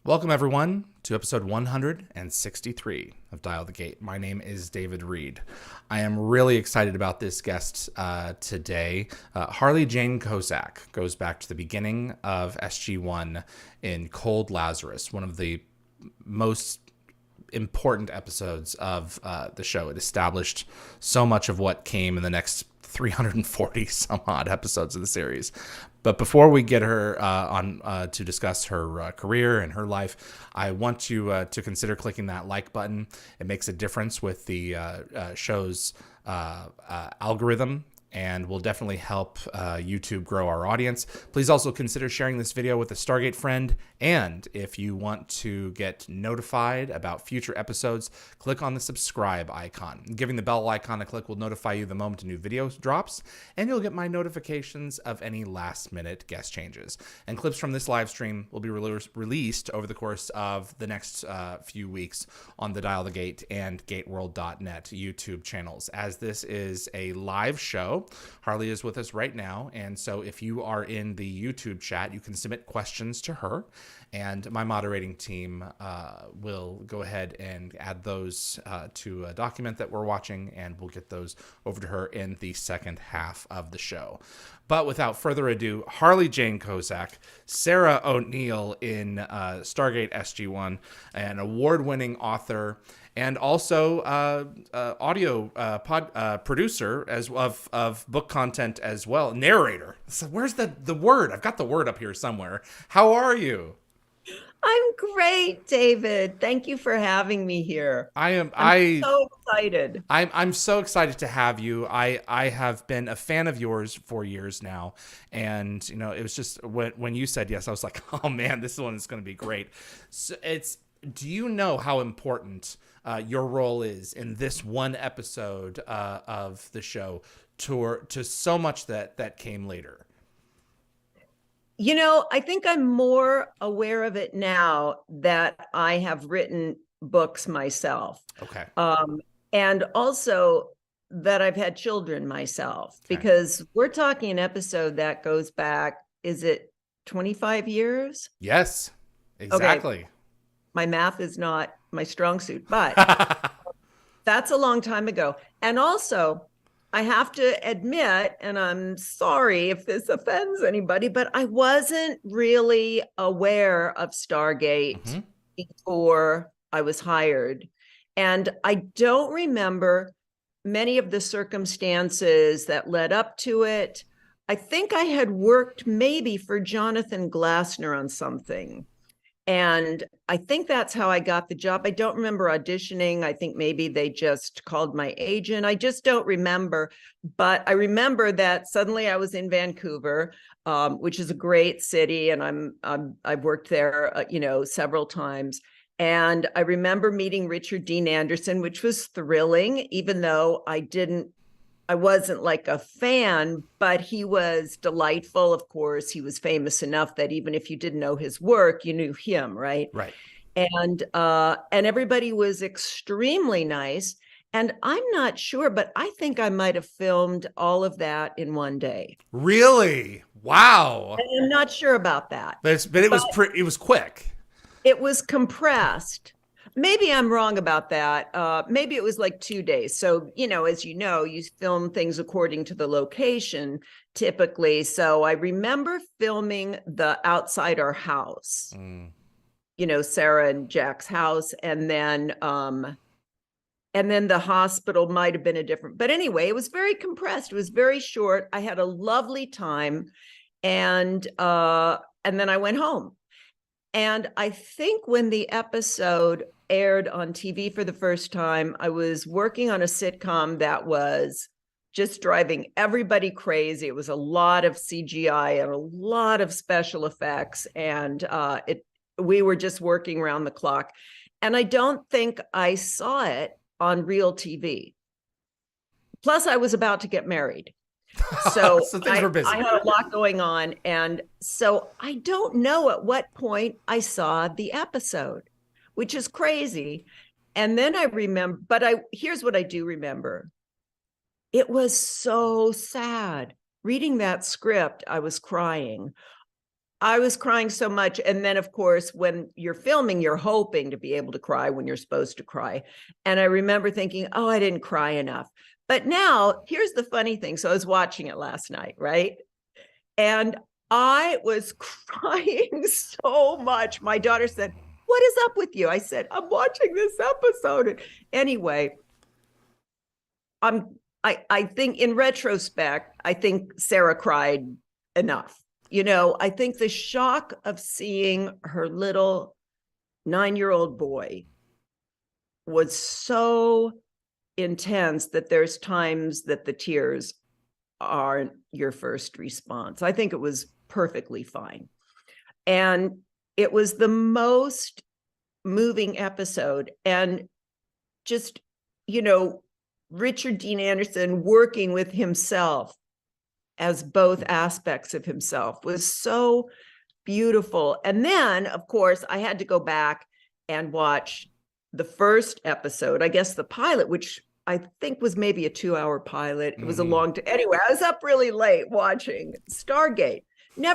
Welcome, everyone, to episode 163 of Dial the Gate. My name is David Reed. I am really excited about this guest today. Harley Jane Kozak goes back to the beginning of SG-1 in Cold Lazarus, one of the most important episodes of the show. It established so much of what came in the next 340 some odd episodes of the series. But before we get her on to discuss her career and her life, I want you to consider clicking that like button. It makes a difference with the show's algorithm and will definitely help YouTube grow our audience. Please also consider sharing this video with a Stargate friend. And if you want to get notified about future episodes, click on the subscribe icon. Giving the bell icon a click will notify you the moment a new video drops, and you'll get my notifications of any last-minute guest changes. And clips from this live stream will be released over the course of the next few weeks on the Dial the Gate and GateWorld.net YouTube channels. As this is a live show, Harley is with us right now, and so if you are in the YouTube chat, you can submit questions to her, and my moderating team will go ahead and add those to a document that we're watching, and we'll get those over to her in the second half of the show. But without further ado, Harley Jane Kozak, Sara O'Neill in Stargate SG-1, an award-winning author, and also audio producer of book content as well, narrator. So where's the word? I've got the word up here somewhere. How are you? I'm great, David. Thank you for having me here. I'm so excited. I'm so excited to have you. I have been a fan of yours for years now, and you know, it was just when you said yes, I was like, oh man, this one is going to be great. So do you know how important your role is in this one episode of the show to so much that came later? You know, I think I'm more aware of it now that I have written books myself. Okay. And also that I've had children myself, because we're talking an episode that goes back, is it 25 years? Yes, exactly. Okay. My math is not my strong suit, but that's a long time ago. And also, I have to admit, and I'm sorry if this offends anybody, but I wasn't really aware of Stargate before I was hired. And I don't remember many of the circumstances that led up to it. I think I had worked maybe for Jonathan Glassner on something. And I think that's how I got the job. I don't remember auditioning. I think maybe they just called my agent. I just don't remember. But I remember that suddenly I was in Vancouver, which is a great city, and I've worked there, several times. And I remember meeting Richard Dean Anderson, which was thrilling, even though I wasn't like a fan, but he was delightful. Of course, he was famous enough that even if you didn't know his work, you knew him, right? Right. And everybody was extremely nice. And I'm not sure, but I think I might have filmed all of that in one day. Really? Wow. And I'm not sure about that. But it was quick. It was compressed. Maybe I'm wrong about that. Maybe it was like 2 days. So, as you know, you film things according to the location typically. So I remember filming the outside our house, Sarah and Jack's house. And then the hospital might've been a different, but anyway, it was very compressed. It was very short. I had a lovely time. And then I went home. And I think when the episode aired on TV for the first time, I was working on a sitcom that was just driving everybody crazy. It was a lot of CGI and a lot of special effects. And we were just working around the clock. And I don't think I saw it on real TV. Plus, I was about to get married. So, things were busy. I had a lot going on. And so I don't know at what point I saw the episode, which is crazy. And then I remember, here's what I do remember. It was so sad. Reading that script, I was crying. I was crying so much. And then, of course, when you're filming, you're hoping to be able to cry when you're supposed to cry. And I remember thinking, oh, I didn't cry enough. But now, here's the funny thing. So I was watching it last night, right? And I was crying so much. My daughter said, what is up with you? I said, I'm watching this episode. And anyway, I think in retrospect, I think Sara cried enough. I think the shock of seeing her little 9-year-old boy was so intense that there's times that the tears aren't your first response. I think it was perfectly fine. And it was the most moving episode. And just, Richard Dean Anderson working with himself as both aspects of himself was so beautiful. And then, of course, I had to go back and watch the first episode, I guess the pilot, which I think was maybe a 2-hour pilot. It was a long time. Anyway, I was up really late watching Stargate, and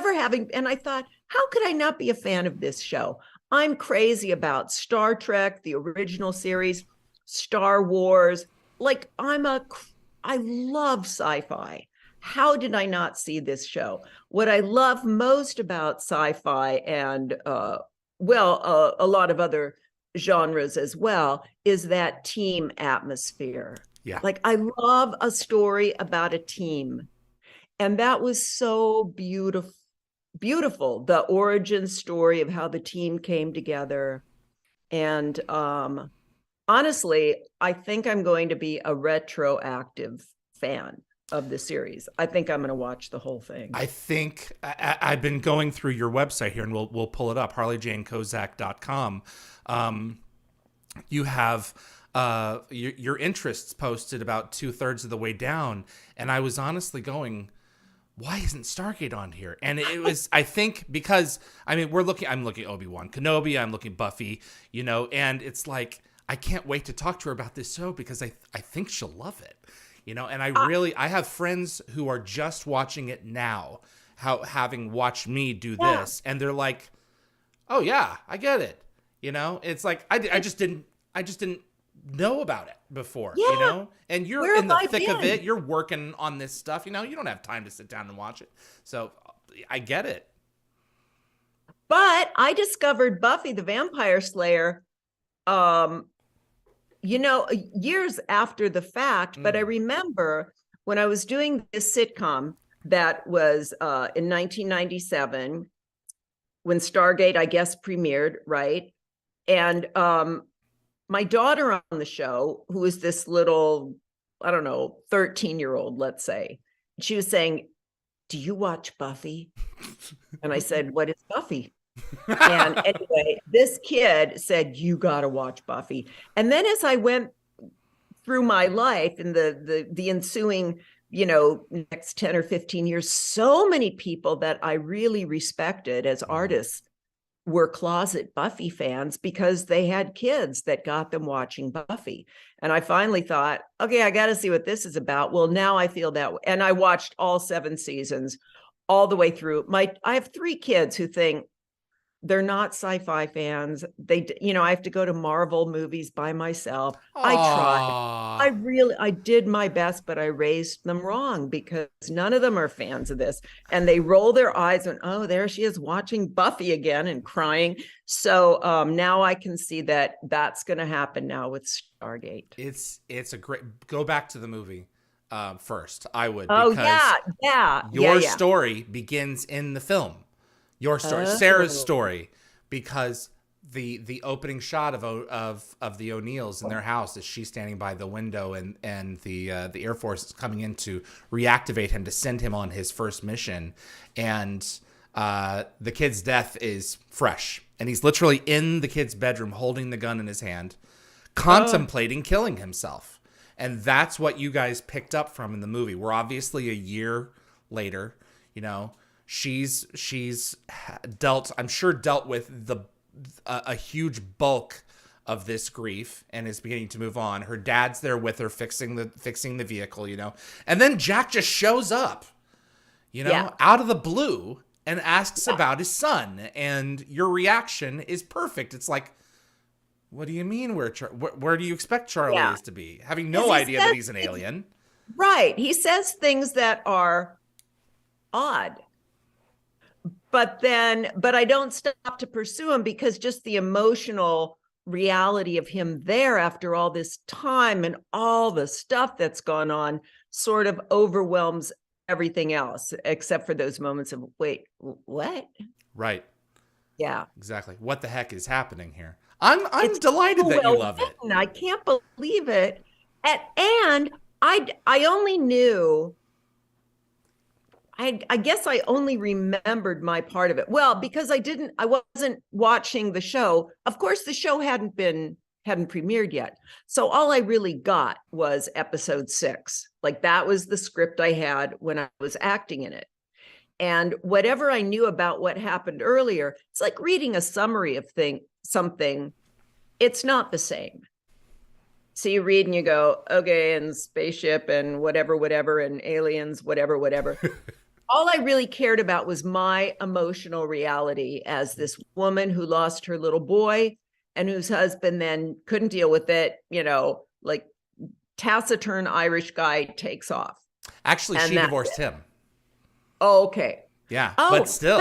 I thought, how could I not be a fan of this show? I'm crazy about Star Trek, the original series, Star Wars. I love sci-fi. How did I not see this show? What I love most about sci-fi and, a lot of other genres as well, is that team atmosphere. Yeah. I love a story about a team. And that was so beautiful. The origin story of how the team came together. And honestly, I think I'm going to be a retroactive fan of the series. I think I'm going to watch the whole thing. I think I've been going through your website here, and we'll pull it up, harleyjanekozak.com. You have your interests posted about 2/3 of the way down, and I was honestly going, why isn't Stargate on here? And it was, I think, because I'm looking Obi-Wan Kenobi, I'm looking Buffy, and it's like, I can't wait to talk to her about this show because I think she'll love it. And I have friends who are just watching it now, having watched me do this, and they're like, oh yeah, I get it. It's like, I just didn't know about it before, and you're in the thick of it. You're working on this stuff, you don't have time to sit down and watch it. So I get it. But I discovered Buffy the Vampire Slayer, years after the fact. But I remember when I was doing this sitcom that was in 1997, when Stargate, I guess, premiered, right? And my daughter on the show, who is this little, 13-year-old, let's say, she was saying, do you watch Buffy? And I said, what is Buffy? And anyway, this kid said, you got to watch Buffy. And then as I went through my life in the ensuing, next 10 or 15 years, so many people that I really respected as artists were closet Buffy fans because they had kids that got them watching Buffy. And I finally thought, okay, I got to see what this is about. Well, now I feel that way. And I watched all 7 seasons all the way through. I have 3 kids who think they're not sci-fi fans. I have to go to Marvel movies by myself. Aww. I tried. I did my best, but I raised them wrong because none of them are fans of this. And they roll their eyes and, oh, there she is watching Buffy again and crying. So now I can see that that's going to happen now with Stargate. It's a great, go back to the movie first. I would. Oh, because yeah. Your story begins in the film. Your story, Sarah's story, because the opening shot of the O'Neills in their house is she standing by the window, and the Air Force is coming in to reactivate him to send him on his first mission, and the kid's death is fresh, and he's literally in the kid's bedroom holding the gun in his hand, contemplating killing himself, and that's what you guys picked up from in the movie. We're obviously a year later, She's dealt with a huge bulk of this grief and is beginning to move on. Her dad's there with her fixing the vehicle, and then Jack just shows up, out of the blue and asks about his son, and your reaction is perfect. It's like, what do you mean? Where do you expect Charlie is to be? Having no idea that he's an alien. Right. He says things that are odd. But I don't stop to pursue him because just the emotional reality of him there after all this time and all the stuff that's gone on sort of overwhelms everything else, except for those moments of, wait, what? Right. Yeah. Exactly. What the heck is happening here? I'm delighted that you love it. I can't believe it. And I only knew, I guess I only remembered my part of it. Well, because I wasn't watching the show. Of course, the show hadn't premiered yet. So all I really got was episode 6. Like that was the script I had when I was acting in it. And whatever I knew about what happened earlier, it's like reading a summary of something. It's not the same. So you read and you go, okay, and spaceship and whatever, and aliens, whatever. All I really cared about was my emotional reality as this woman who lost her little boy and whose husband then couldn't deal with it, like taciturn Irish guy takes off. Actually, she divorced him. Oh, okay. Yeah, but still.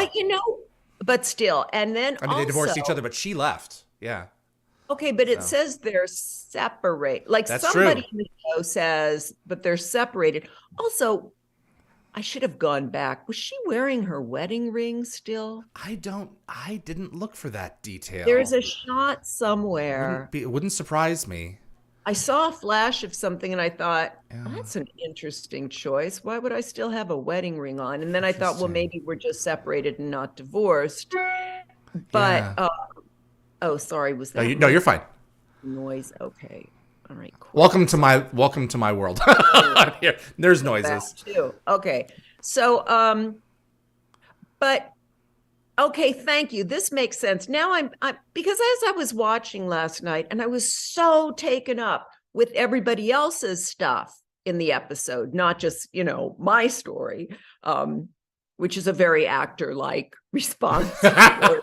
But still. And then they divorced each other, but she left. Yeah. Okay, but it says they're separate. Like that's somebody true. in the show says, but they're separated. Also, I should have gone back. Was she wearing her wedding ring still? I didn't look for that detail. There's a shot somewhere. It wouldn't surprise me. I saw a flash of something and I thought, that's an interesting choice. Why would I still have a wedding ring on? And then I thought, well, maybe we're just separated and not divorced. But, sorry. Was that? No, you're fine. Noise. Okay. All right. Cool. Welcome to my world. Here, there's noises too. Okay. So, but okay, thank you. This makes sense. Now I'm because as I was watching last night and I was so taken up with everybody else's stuff in the episode, not just, my story, which is a very actor-like response. Or,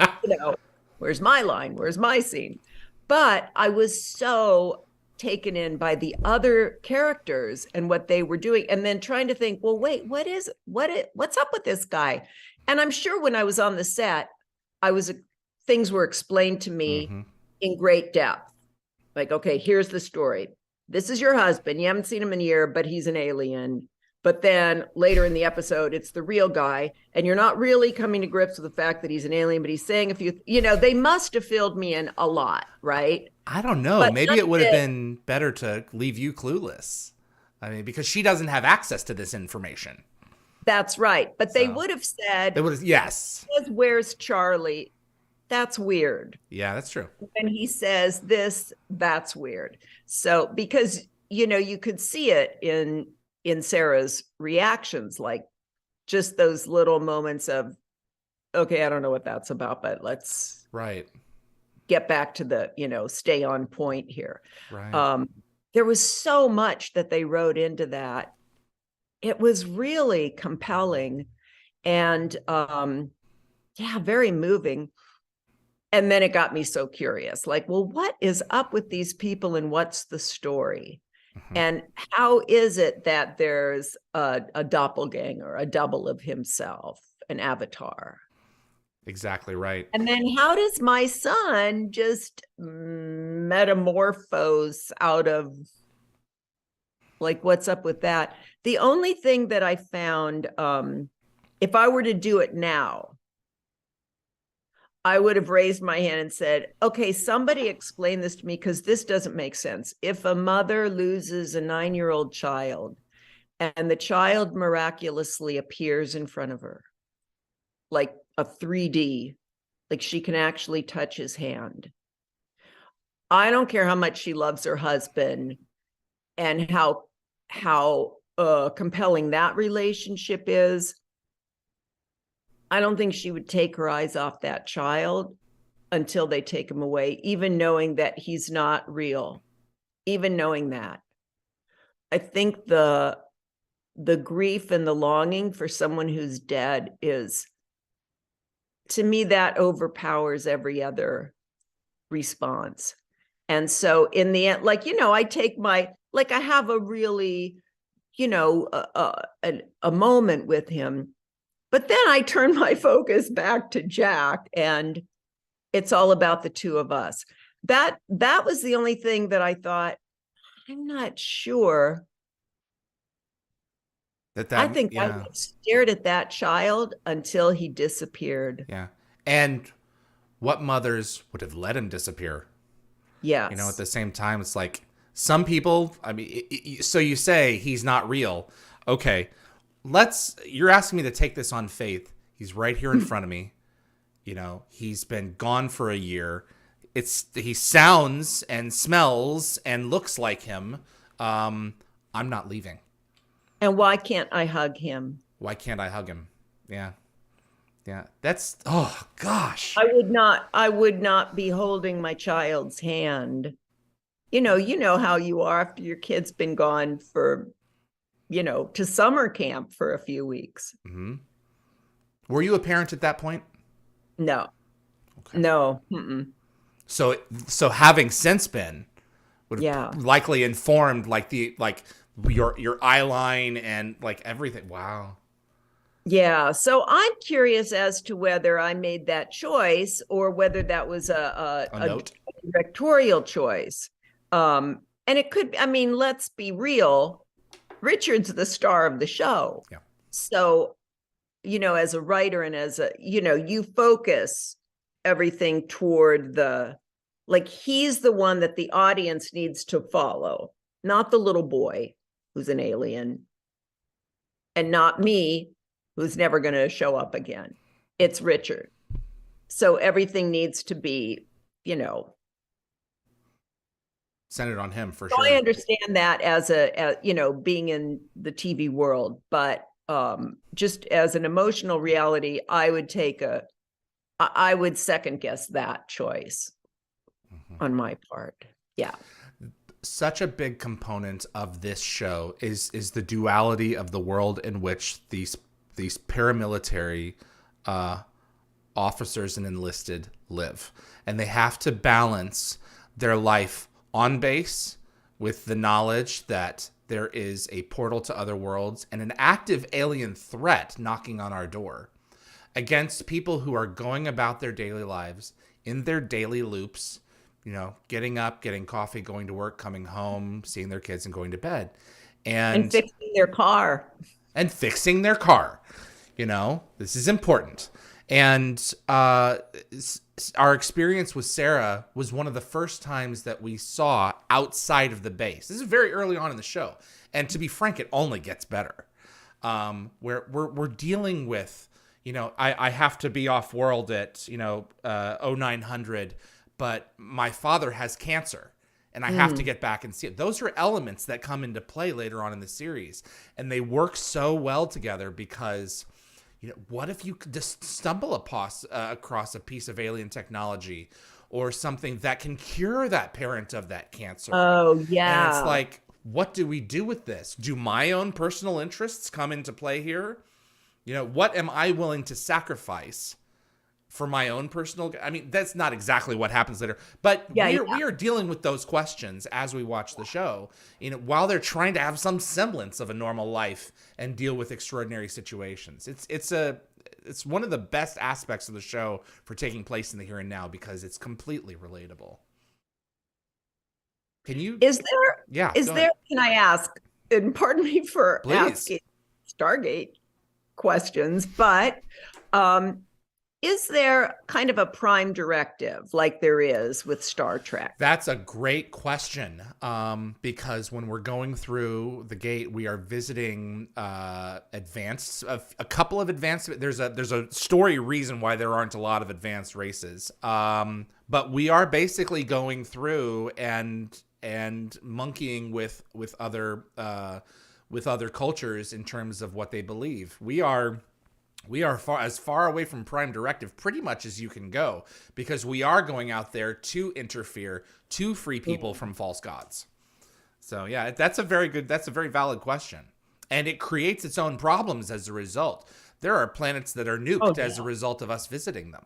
where's my line? Where's my scene? But I was so taken in by the other characters and what they were doing, and then trying to think, well, wait, what's up with this guy? And I'm sure when I was on the set, things were explained to me in great depth. Like, okay, here's the story. This is your husband. You haven't seen him in a year, but he's an alien. But then later in the episode, it's the real guy. And you're not really coming to grips with the fact that he's an alien, but he's saying they must have filled me in a lot, right? I don't know. But maybe it would have been better to leave you clueless. I mean, because she doesn't have access to this information. That's right. But they would have said, yes. Where's Charlie? That's weird. Yeah, that's true. And he says this, that's weird. So, because, you could see it in Sarah's reactions, like just those little moments of, okay, I don't know what that's about, but let's get back to the, stay on point here. Right. There was so much that they wrote into that. It was really compelling and, very moving. And then it got me so curious, like, well, what is up with these people and what's the story? And how is it that there's a doppelganger, a double of himself, an avatar? Exactly right. And then how does my son just metamorphose out of, like, what's up with that? The only thing that I found, if I were to do it now, I would have raised my hand and said, okay, somebody explain this to me, because this doesn't make sense. If a mother loses a 9-year-old child and the child miraculously appears in front of her, like a 3D, like she can actually touch his hand. I don't care how much she loves her husband and how compelling that relationship is. I don't think she would take her eyes off that child until they take him away, even knowing that he's not real, even knowing that. I think the grief and the longing for someone who's dead is to me, that overpowers every other response. And so in the end, like, I take I have a really, a moment with him, but then I turn my focus back to Jack, and it's all about the two of us. That was the only thing that I thought, I'm not sure. I think I would have stared at that child until he disappeared. Yeah. And what mothers would have let him disappear? Yes. At the same time, it's like some people, I mean, so you say he's not real. Okay. You're asking me to take this on faith. He's right here in front of me. He's been gone for a year. He sounds and smells and looks like him. I'm not leaving. And why can't I hug him? Why can't I hug him? Yeah. Yeah. That's, oh gosh. I would not be holding my child's hand. You know how you are after your kid's been gone for, to summer camp for a few weeks. Mm-hmm. Were you a parent at that point? No. Okay. No. Mm-mm. So having since been, would have likely informed your eye line and like everything. Wow. Yeah. So I'm curious as to whether I made that choice or whether that was a directorial choice. And it could, let's be real. Richard's the star of the show. Yeah. So, as a writer and as you focus everything toward he's the one that the audience needs to follow, not the little boy who's an alien, and not me, who's never going to show up again. It's Richard. So everything needs to be, centered on him for so sure. I understand that as being in the TV world, but just as an emotional reality, I would second guess that choice on my part. Yeah. Such a big component of this show is the duality of the world in which these paramilitary officers and enlisted live. And they have to balance their life on base with the knowledge that there is a portal to other worlds and an active alien threat knocking on our door against people who are going about their daily lives in their daily loops, getting up, getting coffee, going to work, coming home, seeing their kids and going to bed. And fixing their car. This is important. And our experience with Sara was one of the first times that we saw outside of the base. This is very early on in the show. And to be frank, it only gets better. Where we're dealing with, I have to be off world at, 0900, but my father has cancer and I have to get back and see it. Those are elements that come into play later on in the series. And they work so well together because, what if you just stumble across a piece of alien technology or something that can cure that parent of that cancer? Oh, yeah. And it's like, what do we do with this? Do my own personal interests come into play here? What am I willing to sacrifice for my own personal? That's not exactly what happens later, but we are dealing with those questions as we watch the show, while they're trying to have some semblance of a normal life and deal with extraordinary situations. It's one of the best aspects of the show for taking place in the here and now because it's completely relatable. Can I ask, and pardon me for asking Stargate questions, but is there kind of a Prime Directive like there is with Star Trek? That's a great question, because when we're going through the gate, we are visiting a couple of advanced. There's a story reason why there aren't a lot of advanced races, but we are basically going through and monkeying with other cultures in terms of what they believe. We are as far away from Prime Directive pretty much as you can go, because we are going out there to interfere, to free people from false gods. So yeah, that's a very valid question. And it creates its own problems as a result. there are planets that are Oh, nuked as a yeah. result of us visiting them.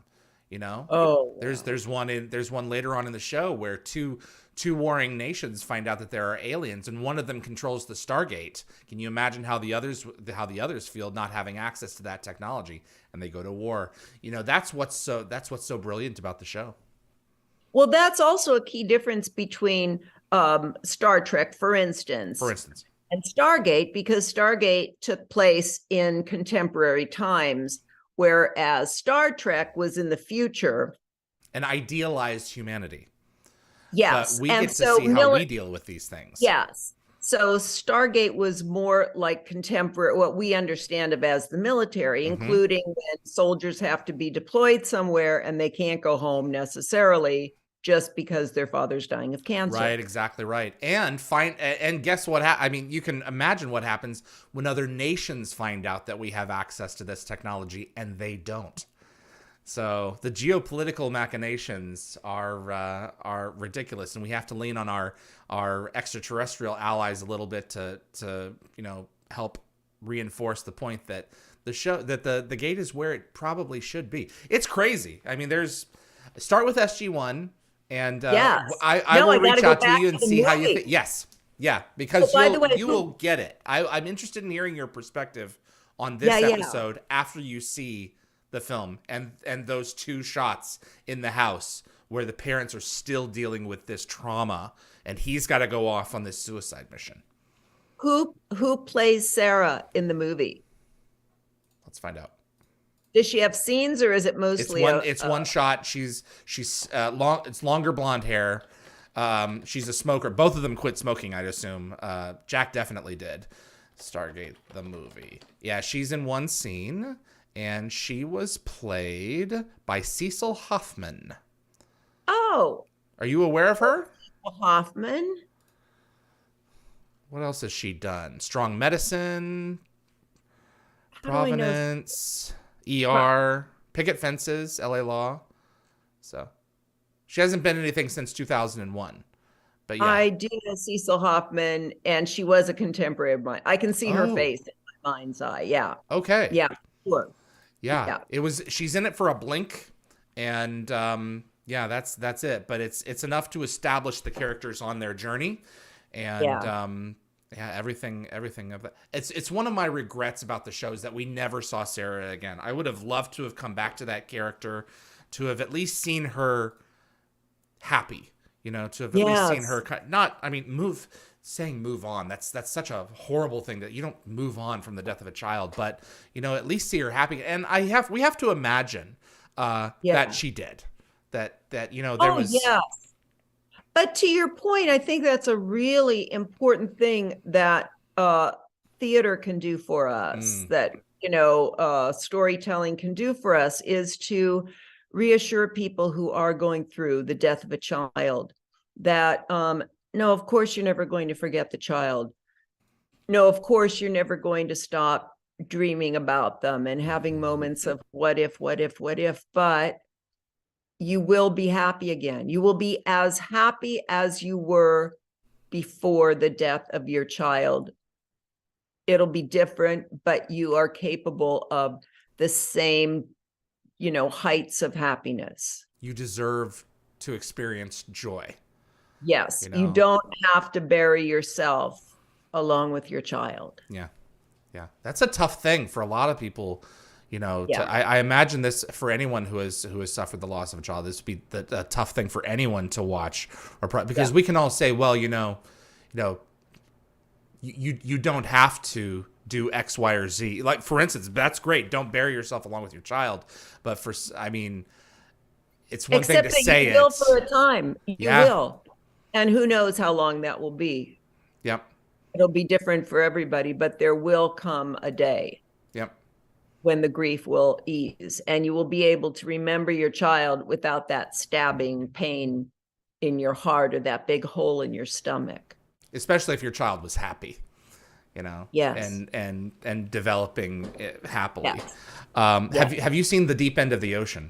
You know, Oh, wow. there's one later on in the show where two warring nations find out that there are aliens, and one of them controls the Stargate. Can you imagine how the others feel not having access to that technology, and they go to war? You know, that's what's so brilliant about the show. Well, that's also a key difference between Star Trek, for instance, and Stargate, because Stargate took place in contemporary times, whereas Star Trek was in the future. An idealized humanity. Yes. But we get to see how we deal with these things. Yes. So Stargate was more like contemporary, what we understand of as the military, including when soldiers have to be deployed somewhere and they can't go home necessarily just because their father's dying of cancer. Right, exactly right. And guess what? I mean, you can imagine what happens when other nations find out that we have access to this technology and they don't. So the geopolitical machinations are ridiculous, and we have to lean on our extraterrestrial allies a little bit to help reinforce the point that the gate is where it probably should be. It's crazy. I mean, start with SG-1. And yes. I will reach out to you and see how you think. Yes. Yeah, because you will get it. I'm interested in hearing your perspective on this episode after you see the film and those two shots in the house where the parents are still dealing with this trauma and he's got to go off on this suicide mission. Who plays Sarah in the movie? Let's find out. Does she have scenes, or is it mostly it's one shot? She's long. It's longer blonde hair. She's a smoker. Both of them quit smoking, I'd assume. Jack definitely did. Stargate the movie. Yeah, she's in one scene, and she was played by Cecil Hoffman. Oh, are you aware of her? Hoffman. What else has she done? Strong Medicine, Provenance. ER, Picket Fences, LA Law. So she hasn't been anything since 2001. But yeah. I do know Cecil Hoffman, and she was a contemporary of mine. I can see her face in my mind's eye. Yeah. Okay. Yeah. Sure. Yeah. She's in it for a blink, and that's it. But it's enough to establish the characters on their journey, and everything of that. It's one of my regrets about the show is that we never saw Sarah again. I would have loved to have come back to that character, to have at least seen her happy, to have at least seen her move on. That's such a horrible thing that you don't move on from the death of a child, but at least see her happy. And we have to imagine that she did. That there was. Yes. But to your point, I think that's a really important thing that theater can do for us, that, storytelling can do for us, is to reassure people who are going through the death of a child that, no, of course, you're never going to forget the child. No, of course, you're never going to stop dreaming about them and having moments of what if, but you will be happy again. You will be as happy as you were before the death of your child. It'll be different, but you are capable of the same, heights of happiness. You deserve to experience joy. Yes. You don't have to bury yourself along with your child. Yeah. Yeah. That's a tough thing for a lot of people. I imagine this for anyone who has suffered the loss of a child. This would be a tough thing for anyone to watch, because we can all say, well, you don't have to do X, Y, or Z. Like, for instance, that's great. Don't bury yourself along with your child. But it's one thing to say it. You will for a time. You will, and who knows how long that will be. Yep. It'll be different for everybody, but there will come a day. Yep. When the grief will ease, and you will be able to remember your child without that stabbing pain in your heart or that big hole in your stomach. Especially if your child was happy, Yes. and developing it happily. Yes. Have you seen The Deep End of the Ocean?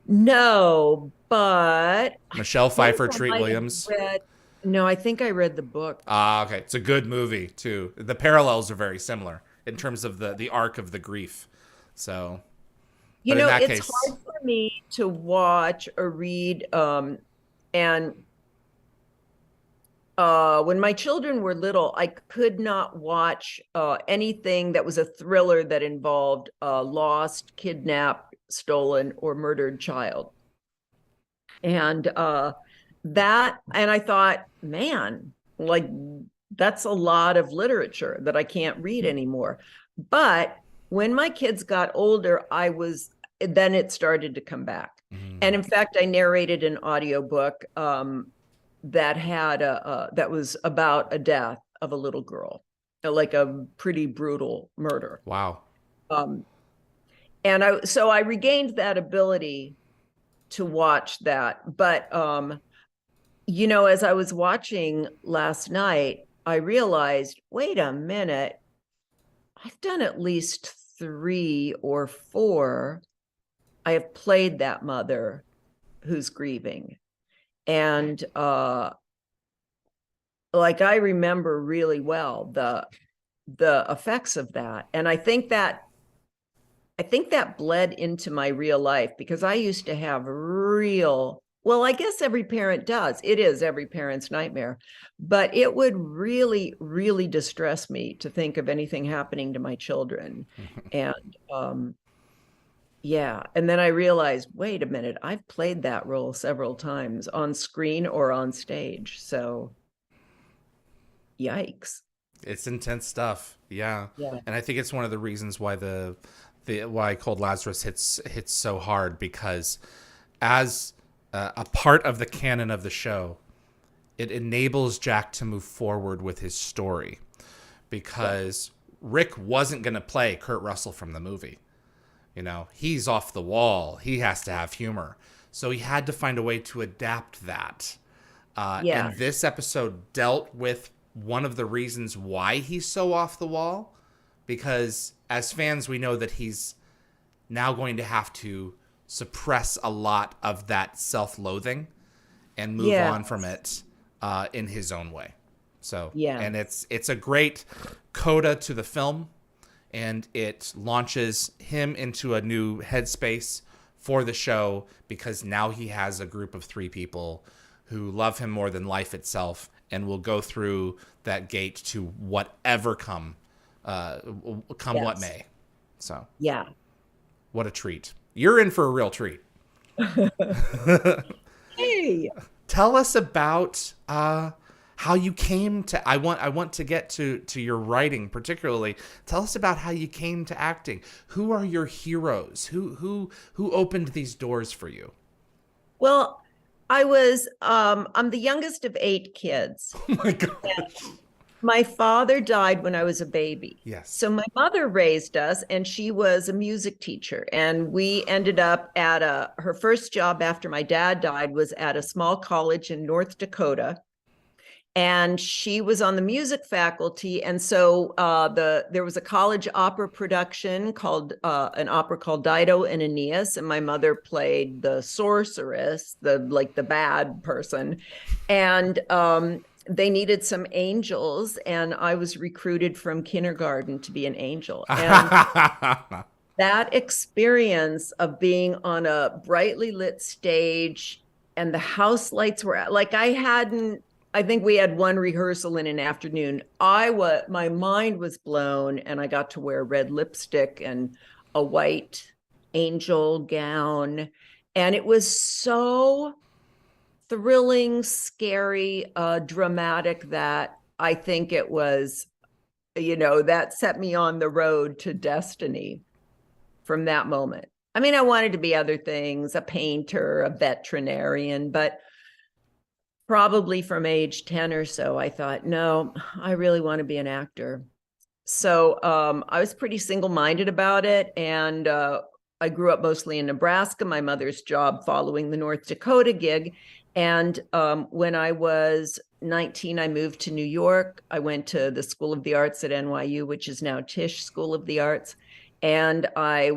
No, but Michelle Pfeiffer, Treat Williams. No, I think I read the book. Okay. It's a good movie too. The parallels are very similar. in terms of the arc of the grief. So, You but in know, that it's case, hard for me to watch or read. And when my children were little, I could not watch anything that was a thriller that involved a lost, kidnapped, stolen, or murdered child. And and I thought, man, like that's a lot of literature that I can't read anymore. But when my kids got older, then it started to come back. And in fact, I narrated an audiobook that was about a death of a little girl, like a pretty brutal murder. wow. And so I regained that ability to watch that. But as I was watching last night, I realized, wait a minute, I've done at least 3 or 4. I have played that mother who's grieving. And I remember really well the effects of that. And I think that bled into my real life, because I used to have well, I guess every parent does. It is every parent's nightmare, but it would really, really distress me to think of anything happening to my children. And yeah. And then I realized, wait a minute, I've played that role several times on screen or on stage. So yikes. It's intense stuff. Yeah. Yeah. And I think it's one of the reasons why why Cold Lazarus hits so hard, because as a part of the canon of the show, it enables Jack to move forward with his story, because Rick wasn't going to play Kurt Russell from the movie. He's off the wall. He has to have humor. So he had to find a way to adapt that. And this episode dealt with one of the reasons why he's so off the wall, because as fans, we know that he's now going to have to suppress a lot of that self-loathing and move on from it in his own way. So, and it's a great coda to the film, and it launches him into a new headspace for the show, because now he has a group of 3 people who love him more than life itself and will go through that gate to whatever come what may. So yeah, what a treat. You're in for a real treat. Hey, Tell us about how you came to. I want to get to your writing particularly. Tell us about how you came to acting. Who are your heroes? Who opened these doors for you? well, I'm the youngest of 8 kids. Oh my gosh. My father died when I was a baby. Yes. So my mother raised us, and she was a music teacher. And we ended up at her first job after my dad died was at a small college in North Dakota. And she was on the music faculty. And so there was a college opera production called an opera called Dido and Aeneas. And my mother played the sorceress, the bad person. And they needed some angels, and I was recruited from kindergarten to be an angel. And that experience of being on a brightly lit stage, and the house lights were I think we had 1 rehearsal in an afternoon. My mind was blown, and I got to wear red lipstick and a white angel gown. And it was so thrilling, scary, dramatic, that I think it was, that set me on the road to destiny from that moment. I mean, I wanted to be other things, a painter, a veterinarian, but probably from age 10 or so, I thought, no, I really want to be an actor. So I was pretty single-minded about it. And I grew up mostly in Nebraska, my mother's job following the North Dakota gig. And when I was 19, I moved to New York. I went to the School of the Arts at NYU, which is now Tisch School of the Arts. And I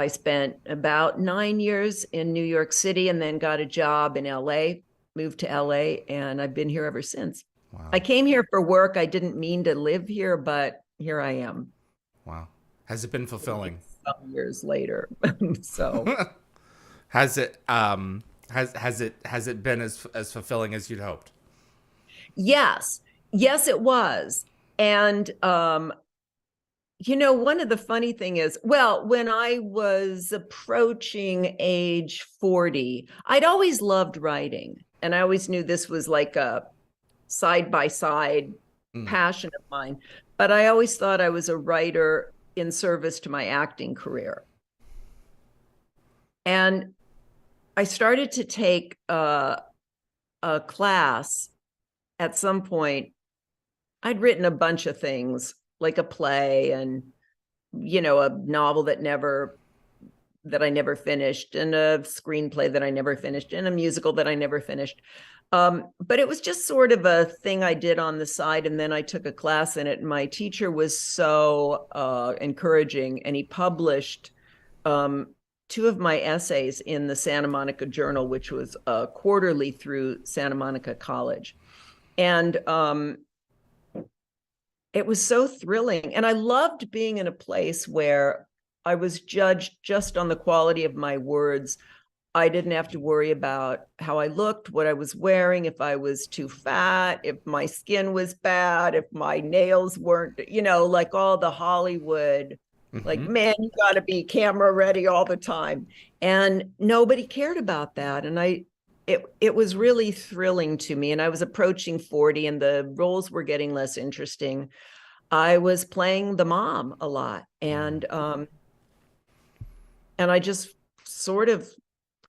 spent about 9 years in New York City, and then got a job in LA, moved to LA, and I've been here ever since. Wow. I came here for work. I didn't mean to live here, but here I am. Wow. Has it been fulfilling? Some years later. So Has it has it been as fulfilling as you'd hoped? yes, yes, it was. And one of the funny thing is, well, when I was approaching age 40, I'd always loved writing. And I always knew this was like a side by side passion of mine. But I always thought I was a writer in service to my acting career. And I started to take a class at some point. I'd written a bunch of things, like a play and, a novel that I never finished, and a screenplay that I never finished, and a musical that I never finished. But it was just sort of a thing I did on the side. And then I took a class in it. And my teacher was so encouraging, and he published two of my essays in the Santa Monica Journal, which was quarterly through Santa Monica College. And it was so thrilling. And I loved being in a place where I was judged just on the quality of my words. I didn't have to worry about how I looked, what I was wearing, if I was too fat, if my skin was bad, if my nails weren't, like all the Hollywood, like, man, you got to be camera ready all the time. And nobody cared about that. And it was really thrilling to me. And I was approaching 40 and the roles were getting less interesting. I was playing the mom a lot. And I just sort of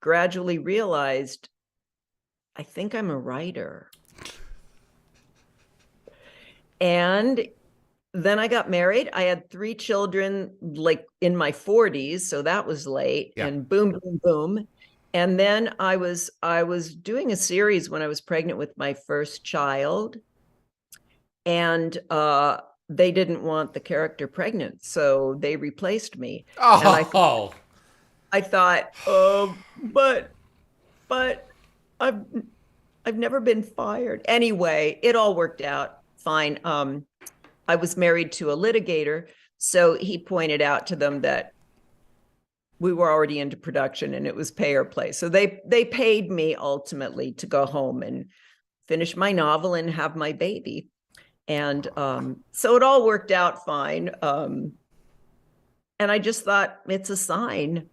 gradually realized, I think I'm a writer. And then I got married. I had 3 children, like in my 40s. So that was late. Yeah. And boom, boom, boom. And then I was doing a series when I was pregnant with my first child. And they didn't want the character pregnant. So they replaced me. Oh. And I thought, but I've never been fired. Anyway, it all worked out fine. I was married to a litigator, so he pointed out to them that we were already into production and it was pay or play. So they paid me ultimately to go home and finish my novel and have my baby. And so it all worked out fine. And I just thought, it's a sign.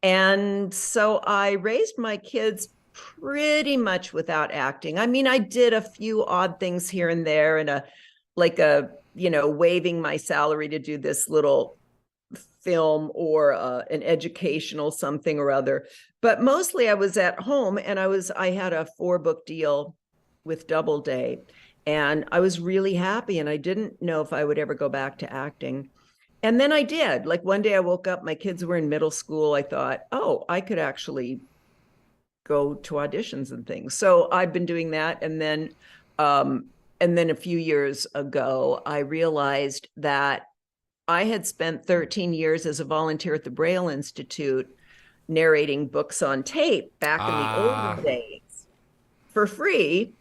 And so I raised my kids pretty much without acting. I mean, I did a few odd things here and there, and waiving my salary to do this little film or an educational something or other. But mostly I was at home, and I had a 4-book deal with Doubleday, and I was really happy, and I didn't know if I would ever go back to acting. And then I did. Like one day I woke up, my kids were in middle school. I thought, I could actually go to auditions and things. So I've been doing that. And then a few years ago, I realized that I had spent 13 years as a volunteer at the Braille Institute narrating books on tape back in the old days for free.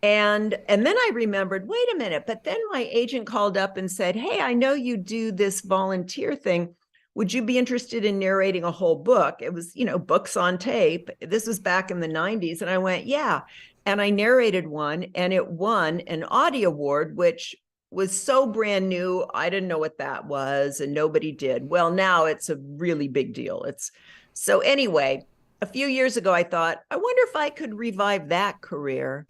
And then I remembered, wait a minute, but then my agent called up and said, hey, I know you do this volunteer thing. Would you be interested in narrating a whole book? It was, books on tape. This was back in the 90s. And I went, yeah. And I narrated one, and it won an Audio Award, which was so brand new. I didn't know what that was, and nobody did. Well, now it's a really big deal. So anyway, a few years ago, I thought, I wonder if I could revive that career.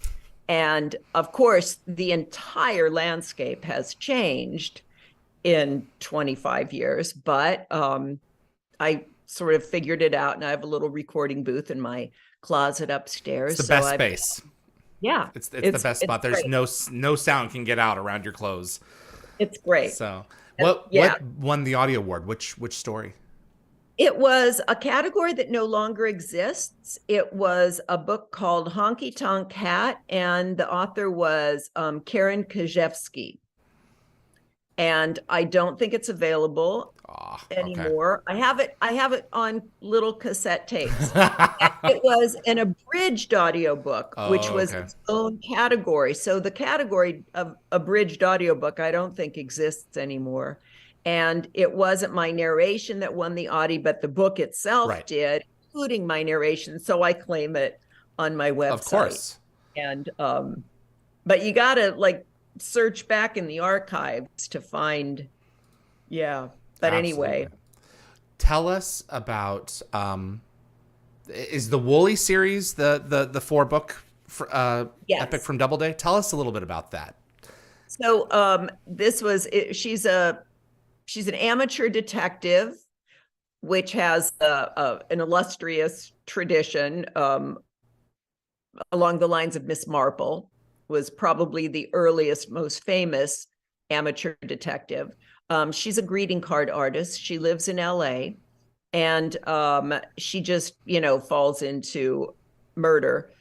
And of course, the entire landscape has changed in 25 years, but I sort of figured it out, and I have a little recording booth in my closet upstairs. It's the best space. Yeah. It's the best spot. There's no sound can get out around your clothes. It's great. So what won the Audio Award? Which story? It was a category that no longer exists. It was a book called Honky Tonk Hat, and the author was Karen Kajewski. and I don't think it's available Okay. anymore. I have it on little cassette tapes. It was an abridged audiobook, which Oh, was okay. its own category. So the category of abridged audiobook, I don't think exists anymore. And it wasn't my narration that won the Audie, but the book itself Right. did, including my narration. So I claim it on my website. Of course. And but you gotta like search back in the archives to find, yeah. But Absolutely. anyway. Tell us about is the Woolley series the 4-book Yes. epic from Doubleday? Tell us a little bit about that. So this was she's an amateur detective, which has an illustrious tradition along the lines of Miss Marple, was probably the earliest, most famous amateur detective. She's a greeting card artist. She lives in LA, and she just, falls into murder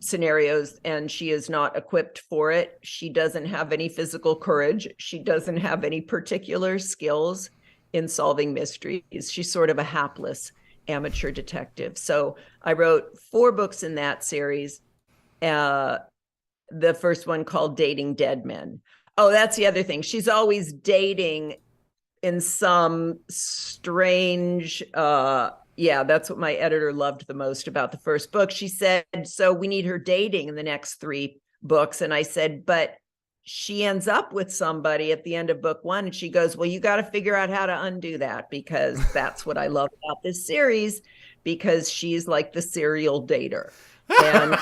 scenarios, and she is not equipped for it. She doesn't have any physical courage. She doesn't have any particular skills in solving mysteries. She's sort of a hapless amateur detective. So I wrote 4 books in that series. The first one called Dating Dead Men. Oh, that's the other thing. She's always dating in some strange, that's what my editor loved the most about the first book. She said, so we need her dating in the next 3 books. And I said, but she ends up with somebody at the end of book 1. And she goes, well, you got to figure out how to undo that, because that's what I love about this series, because she's like the serial dater. And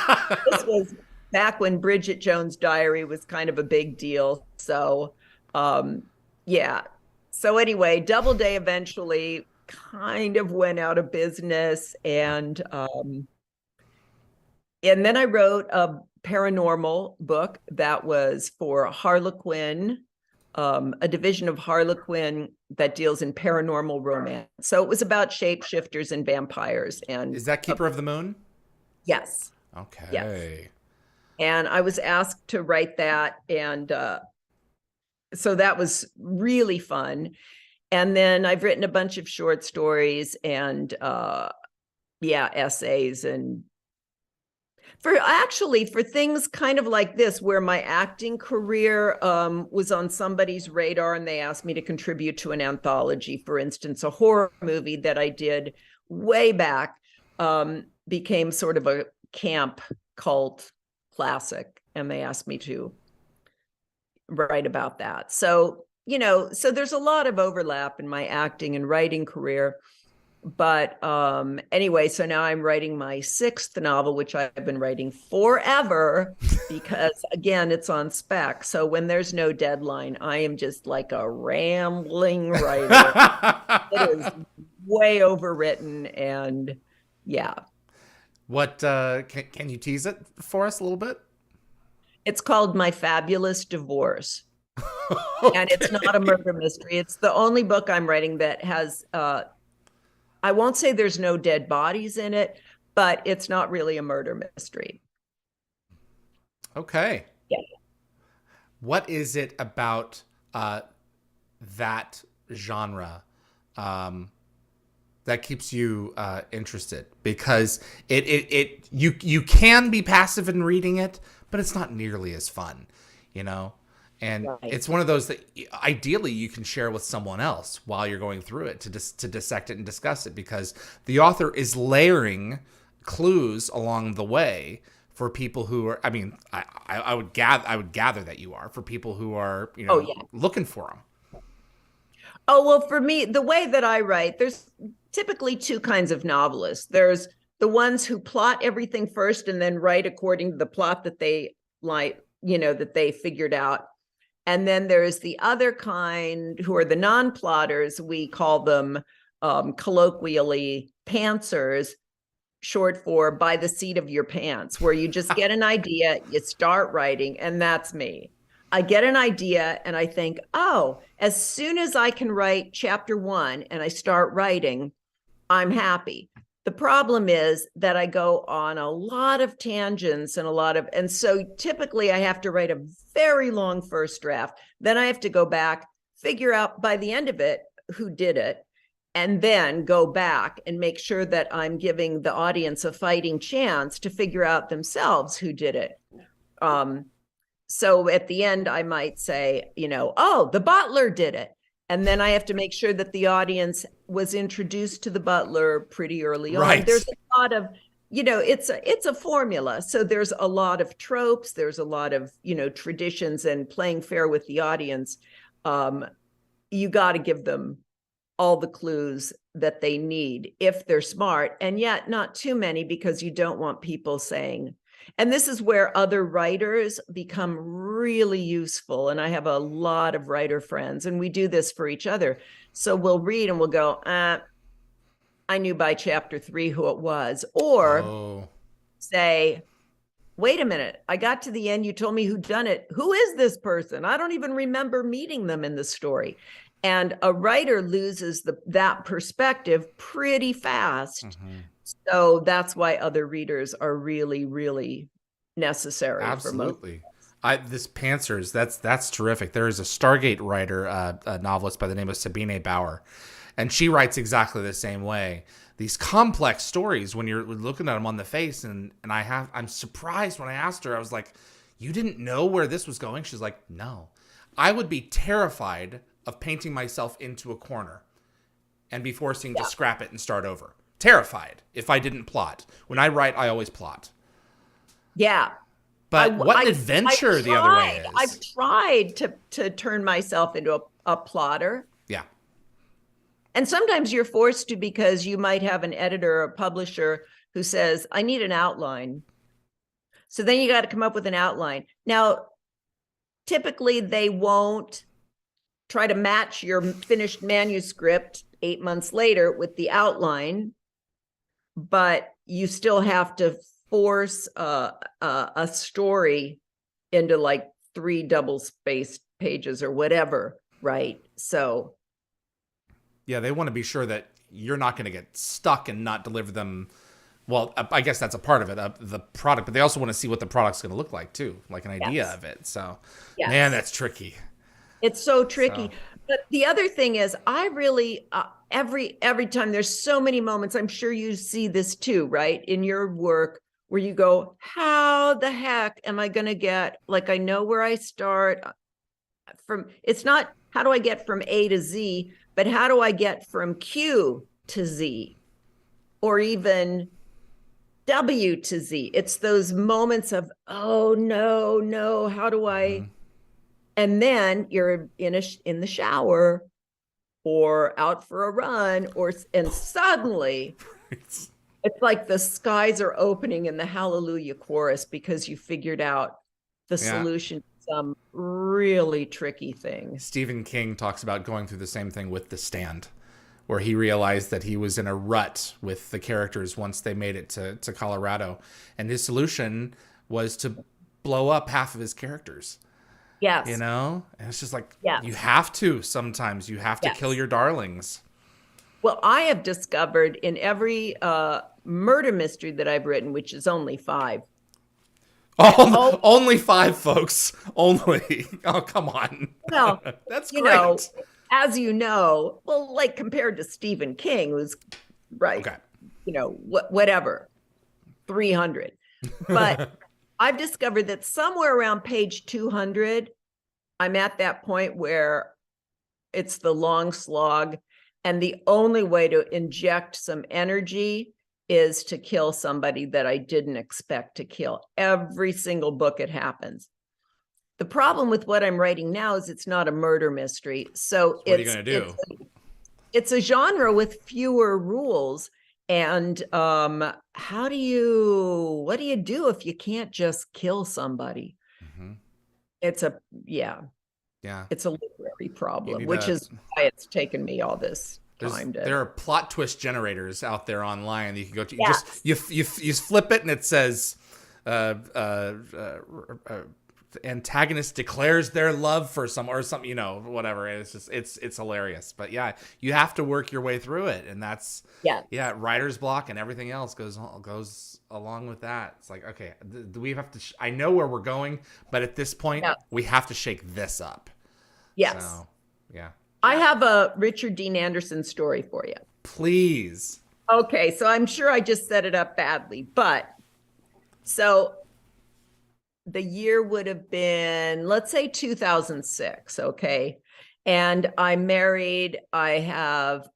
this was back when Bridget Jones' Diary was kind of a big deal. So, yeah. So anyway, Doubleday eventually kind of went out of business. And then I wrote a paranormal book that was for Harlequin, a division of Harlequin that deals in paranormal romance. So it was about shapeshifters and vampires. And Is that Keeper of the Moon? Yes. Okay. Yes. And I was asked to write that. And so that was really fun. And then I've written a bunch of short stories and essays, and for things kind of like this, where my acting career was on somebody's radar and they asked me to contribute to an anthology. For instance, a horror movie that I did way back became sort of a camp cult classic, and they asked me to write about that. So, so there's a lot of overlap in my acting and writing career. But anyway, so now I'm writing my 6th novel, which I've been writing forever, because again, it's on spec. So when there's no deadline, I am just like a rambling writer. It is way overwritten, and yeah. What can you tease it for us a little bit? It's called My Fabulous Divorce. Okay. And it's not a murder mystery. It's the only book I'm writing that has I won't say there's no dead bodies in it, but it's not really a murder mystery. Okay. Yeah. What is it about that genre that keeps you interested? Because you can be passive in reading it, but it's not nearly as fun, And Right. it's one of those that ideally you can share with someone else while you're going through it to dissect it and discuss it, because the author is layering clues along the way for people who are, I would gather that you are, for people who are, looking for them. Oh, well, for me, the way that I write, there's typically 2 kinds of novelists. There's the ones who plot everything first and then write according to the plot that they like, that they figured out. And then there's the other kind, who are the non-plotters. We call them colloquially pantsers, short for by the seat of your pants, where you just get an idea, you start writing, and that's me. I get an idea and I think, oh, as soon as I can write chapter 1 and I start writing, I'm happy. The problem is that I go on a lot of tangents and so typically I have to write a very long first draft. Then I have to go back, figure out by the end of it who did it, and then go back and make sure that I'm giving the audience a fighting chance to figure out themselves who did it. So at the end, I might say, oh, the butler did it. And then I have to make sure that the audience was introduced to the butler pretty early on. Right. There's a lot of, it's a formula. So there's a lot of tropes. There's a lot of, traditions, and playing fair with the audience. You got to give them all the clues that they need if they're smart, and yet not too many, because you don't want people saying, and this is where other writers become really useful. And I have a lot of writer friends, and we do this for each other. So we'll read and we'll go, I knew by chapter 3 who it was. Or say, wait a minute, I got to the end, you told me who done it. Who is this person? I don't even remember meeting them in the story. And a writer loses that perspective pretty fast. Mm-hmm. So that's why other readers are really, really necessary. Absolutely. This Pantsers, that's terrific. There is a Stargate writer, a novelist by the name of Sabine Bauer, and she writes exactly the same way. These complex stories, when you're looking at them on the face, and I'm surprised when I asked her, I was like, you didn't know where this was going? She's like, no. I would be terrified of painting myself into a corner and be forcing to scrap it and start over. Terrified if I didn't plot. When I write, I always plot. Yeah. But what an adventure the other way is. I've tried to turn myself into a plotter. Yeah. And sometimes you're forced to, because you might have an editor or a publisher who says, I need an outline. So then you got to come up with an outline. Now, typically they won't try to match your finished manuscript 8 months later with the outline, but you still have to force a story into like 3 double-spaced pages or whatever, right? So yeah, they want to be sure that you're not going to get stuck and not deliver them. Well, I guess that's a part of it, the product, but they also want to see what the product's going to look like too, like an idea of it. So, man, that's tricky. It's so tricky. But the other thing is, I really, every time, there's so many moments, I'm sure you see this too, right? In your work, where you go, how the heck am I going to get, like, I know where I start from. It's not, how do I get from A to Z, but how do I get from Q to Z, or even W to Z? It's those moments of, oh, no, how do I... Mm-hmm. And then you're in the shower or out for a run, and suddenly it's like the skies are opening in the Hallelujah chorus, because you figured out the solution to some really tricky thing. Stephen King talks about going through the same thing with The Stand, where he realized that he was in a rut with the characters once they made it to Colorado. And his solution was to blow up half of his characters. Yes. And it's just like, you have to, sometimes you have to kill your darlings. Well, I have discovered in every murder mystery that I've written, which is only 5. Only 5, folks. Only. Oh, come on. Well, that's great. As you know, well, like compared to Stephen King, who's right. Okay. Whatever, 300. But I've discovered that somewhere around page 200, I'm at that point where it's the long slog, and the only way to inject some energy is to kill somebody that I didn't expect to kill. Every single book it happens. The problem with what I'm writing now is it's not a murder mystery. So what are you going to do? It's a genre with fewer rules. And what do you do if you can't just kill somebody? Mm-hmm. It's a literary problem, which is why it's taken me all this time. There are plot twist generators out there online that you can go to. You flip it and it says the antagonist declares their love for some or something, whatever. It's just it's hilarious. But yeah, you have to work your way through it, and that's writer's block and everything else goes along with that. It's like, okay, do we have to? I know where we're going, but at this point, we have to shake this up. Yes. So, yeah. I have a Richard Dean Anderson story for you. Please. Okay, so I'm sure I just set it up badly, but so the year would have been, let's say 2006, okay? And I'm married, I have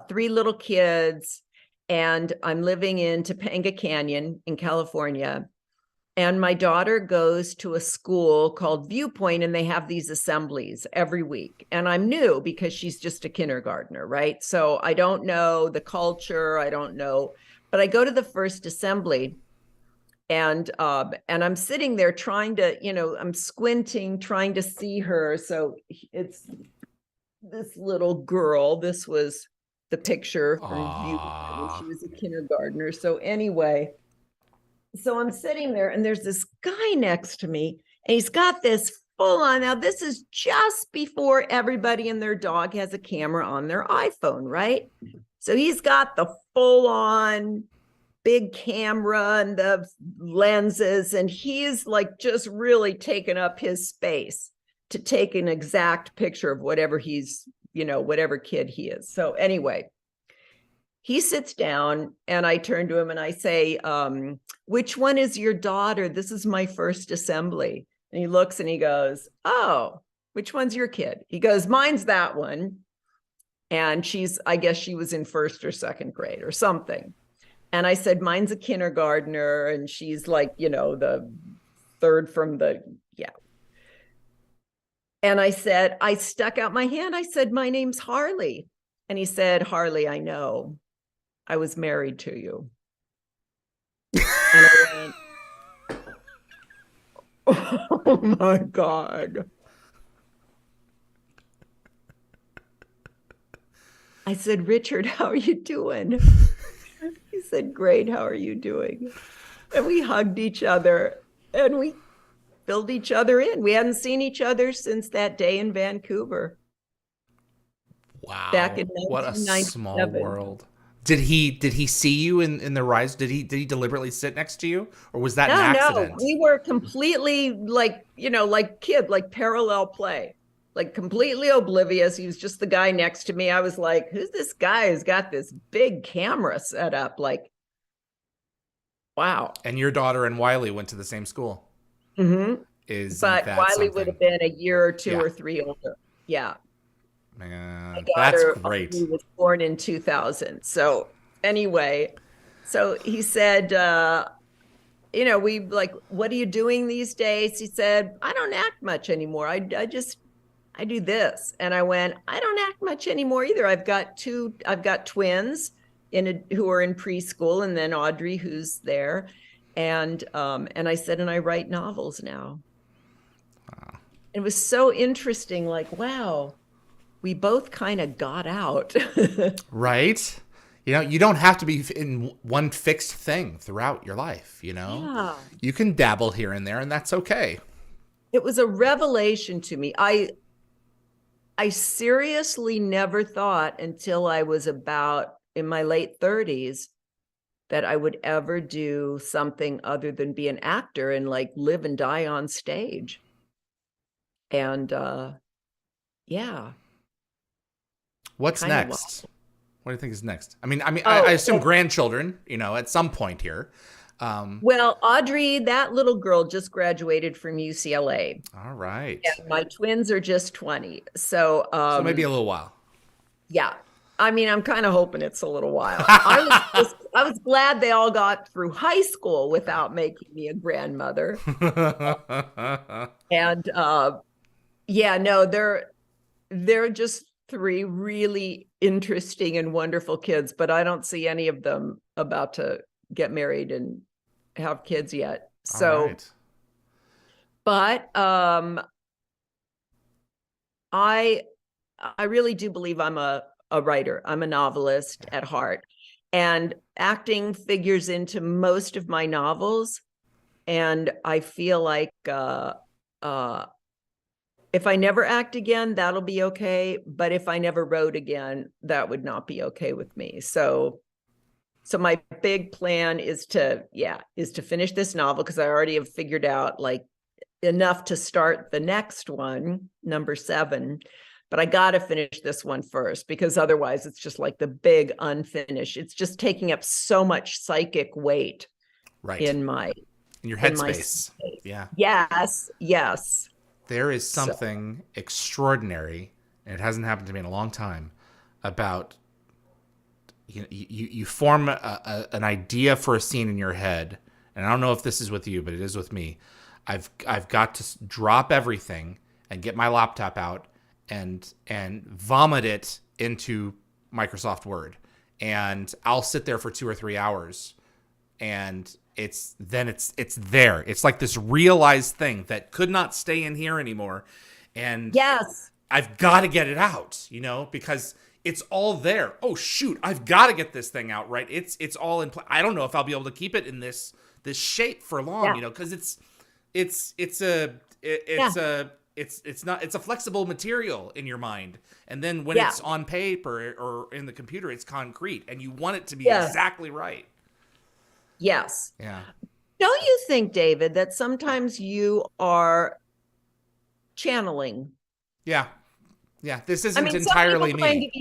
3 little kids, and I'm living in Topanga Canyon in California. And my daughter goes to a school called Viewpoint, and they have these assemblies every week. And I'm new because she's just a kindergartner, right? So I don't know the culture, I don't know, but I go to the first assembly, and I'm sitting there trying to, I'm squinting, trying to see her. So it's this little girl. This was the picture from Viewpoint when she was a kindergartner. So anyway, so I'm sitting there, and there's this guy next to me, and he's got this full on. Now, this is just before everybody and their dog has a camera on their iPhone, right? So he's got the full on big camera and the lenses, and he's like just really taken up his space to take an exact picture of whatever he's, whatever kid he is. So anyway, he sits down, and I turn to him and I say, which one is your daughter? This is my first assembly. And he looks and he goes, oh, which one's your kid? He goes, mine's that one. And I guess she was in 1st or 2nd grade or something. And I said, mine's a kindergartner, and she's like, the 3rd from And I said, I stuck out my hand. I said, my name's Harley. And he said, Harley, I know. I was married to you. And I went, oh my God. I said, Richard, how are you doing? He said, great, how are you doing? And we hugged each other, and we filled each other in. We hadn't seen each other since that day in Vancouver. Wow. Back in what a small world. Did he see you in the rise? Did he deliberately sit next to you, or was that an accident? No, we were completely like parallel play, like completely oblivious. He was just the guy next to me. I was like, who's this guy who's got this big camera set up? Like, wow. And your daughter and Wiley went to the same school. Mm-hmm. But Wiley would have been a year or 2 or 3 older. Yeah. Man, that's great. He was born in 2000. So anyway, so he said, we like, what are you doing these days? He said, I don't act much anymore. I do this. And I went, I don't act much anymore either. I've got twins who are in preschool, and then Audrey, who's there. And I said, and I write novels now. Wow. It was so interesting. Like, wow. We both kind of got out. Right? You don't have to be in one fixed thing throughout your life, Yeah. You can dabble here and there, and that's okay. It was a revelation to me. I seriously never thought until I was about in my late 30s that I would ever do something other than be an actor and like live and die on stage. And yeah. What's next? What do you think is next? I assume grandchildren, at some point here. Well, Audrey, that little girl just graduated from UCLA. All right. And my twins are just 20. So maybe a little while. Yeah. I'm kind of hoping it's a little while. I was glad they all got through high school without making me a grandmother. And they're just 3 really interesting and wonderful kids, but I don't see any of them about to get married and have kids yet. So, right. But I really do believe I'm a writer. I'm a novelist at heart, and acting figures into most of my novels. And I feel like if I never act again, that'll be okay. But if I never wrote again, that would not be okay with me. So my big plan is to finish this novel, because I already have figured out like enough to start the next one, number 7. But I got to finish this one first, because otherwise it's just like the big unfinished. It's just taking up so much psychic weight in your headspace. Yeah. Yes. There is something extraordinary, and it hasn't happened to me in a long time, about you form an idea for a scene in your head, and I don't know if this is with you, but it is with me. I've got to drop everything and get my laptop out and vomit it into Microsoft Word, and I'll sit there for 2 or 3 hours, and it's there. It's like this realized thing that could not stay in here anymore, and yes, I've got to get it out, because it's all there. Oh shoot, I've got to get this thing out, right? It's all in play. I don't know if I'll be able to keep it in this shape for long, because it's a flexible material in your mind, and then when it's on paper or in the computer, it's concrete, and you want it to be exactly right. Yes. Yeah. Don't you think, David, that sometimes you are channeling? Yeah. This isn't entirely me.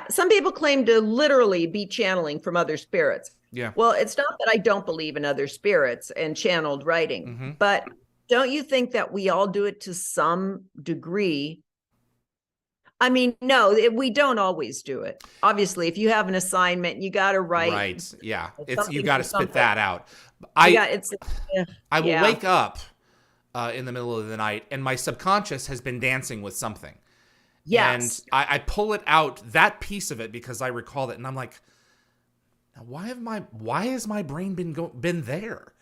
Some people claim to literally be channeling from other spirits. Yeah. Well, it's not that I don't believe in other spirits and channeled writing, but don't you think that we all do it to some degree? I mean, no, we don't always do it. Obviously, if you have an assignment, you got to write. Right. Yeah. You got to spit that out. I will wake up in the middle of the night, and my subconscious has been dancing with something. Yes. And I pull it out, that piece of it, because I recall it, and I'm like, why has my brain been there?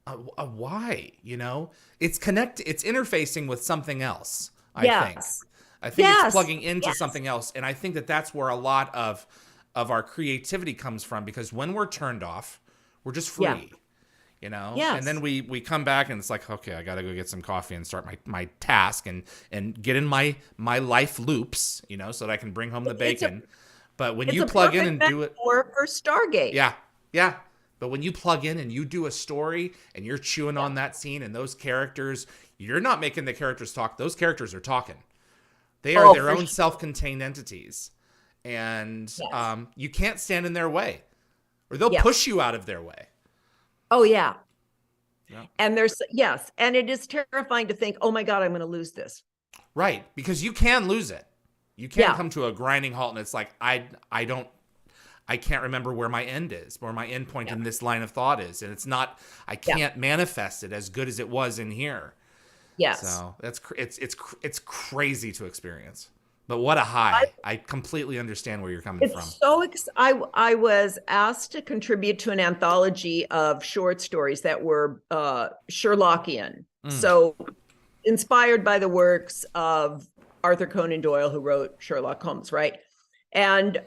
Why? It's it's interfacing with something else. I think it's plugging into something else, and I think that's where a lot of our creativity comes from, because when we're turned off, we're just free. Yes. And then we come back, and it's like, okay, I gotta go get some coffee and start my task and get in my life loops, so that I can bring home the bacon. But when you plug in and do it for Stargate. Yeah. But when you plug in and you do a story and you're chewing on that scene and those characters, you're not making the characters talk. Those characters are talking. They are their own self-contained entities. And you can't stand in their way, or they'll push you out of their way. Oh, yeah. And and it is terrifying to think, oh my God, I'm going to lose this. Right. Because you can lose it. You can come to a grinding halt, and it's like, I can't remember where my end is, where my end point in this line of thought is. And it's not, I can't manifest it as good as it was in here. Yes. So it's crazy to experience. But what a high. I completely understand where you're coming from. So I was asked to contribute to an anthology of short stories that were Sherlockian. So inspired by the works of Arthur Conan Doyle, who wrote Sherlock Holmes, right? And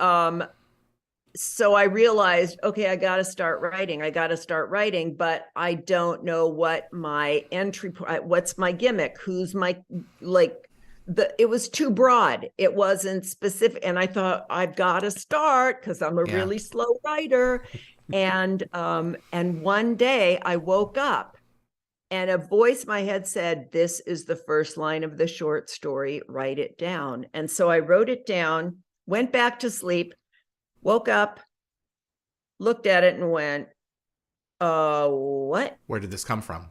so I realized, okay, I got to start writing, but I don't know what my what's my gimmick? Who's my, it was too broad. It wasn't specific. And I thought, I've got to start, because I'm a really slow writer. And one day I woke up, and a voice in my head said, this is the first line of the short story, write it down. And so I wrote it down, went back to sleep, woke up, looked at it, and went, what? Where did this come from?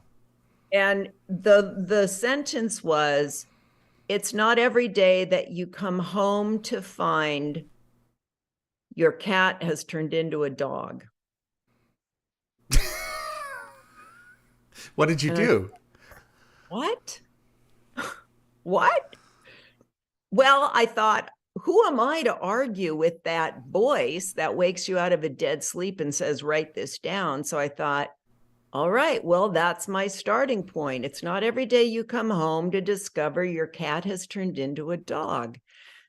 And the sentence was, it's not every day that you come home to find your cat has turned into a dog. What did you do? What? What? Well, I thought, who am I to argue with that voice that wakes you out of a dead sleep and says, write this down? So I thought, all right, well, that's my starting point. It's not every day you come home to discover your cat has turned into a dog.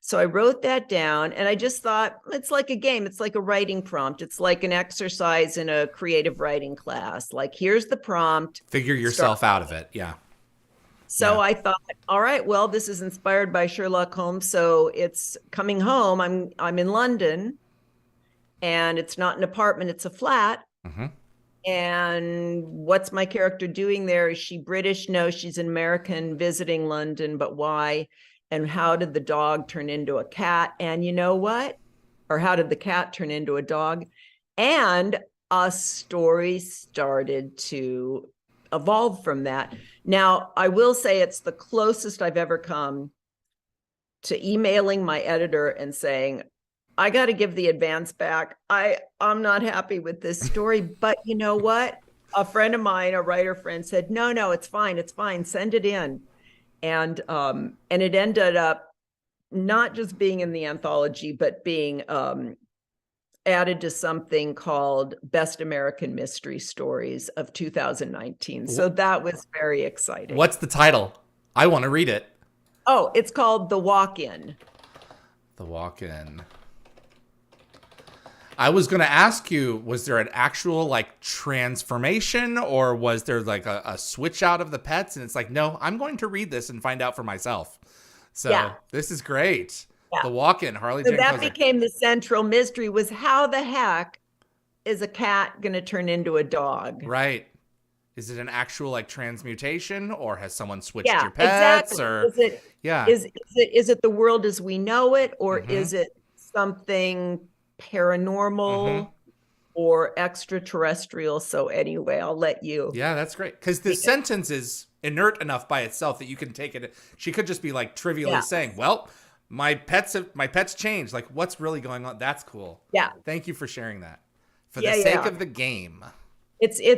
So I wrote that down, and I just thought, it's like a game. It's like a writing prompt. It's like an exercise in a creative writing class. Like, here's the prompt. Figure yourself out of it. Yeah. So I thought, all right, well, this is inspired by Sherlock Holmes, so it's coming home. I'm in London, and it's not an apartment, it's a flat. Mm-hmm. And what's my character doing there? Is she British? No, she's an American visiting London, but why? And how did the dog turn into a cat? And you know what? Or how did the cat turn into a dog? And a story started to evolve from that. Now, I will say it's the closest I've ever come to emailing my editor and saying, I got to give the advance back. I'm not happy with this story, but you know what? A friend of mine, a writer friend, said, no, it's fine. It's fine. Send it in. And it ended up not just being in the anthology, but being added to something called Best American Mystery Stories of 2019. So that was very exciting. What's the title? I want to read it. Oh, it's called The Walk-In. The Walk-In. I was going to ask you, was there an actual like transformation, or was there like a switch out of the pets? And it's like, no, I'm going to read this and find out for myself. So this is great. Yeah. The Walk-In, Harley Jane Kozak. That became the central mystery, was how the heck is a cat going to turn into a dog? Right. Is it an actual like transmutation, or has someone switched your pets? Exactly. Or is it the world as we know it, or is it something paranormal or extraterrestrial? So anyway, I'll let you. Yeah, that's great. Because the sentence is inert enough by itself that you can take it. She could just be like trivially saying, well, my pets changed. Like, what's really going on? That's cool. Yeah. Thank you for sharing that. For the sake of the game.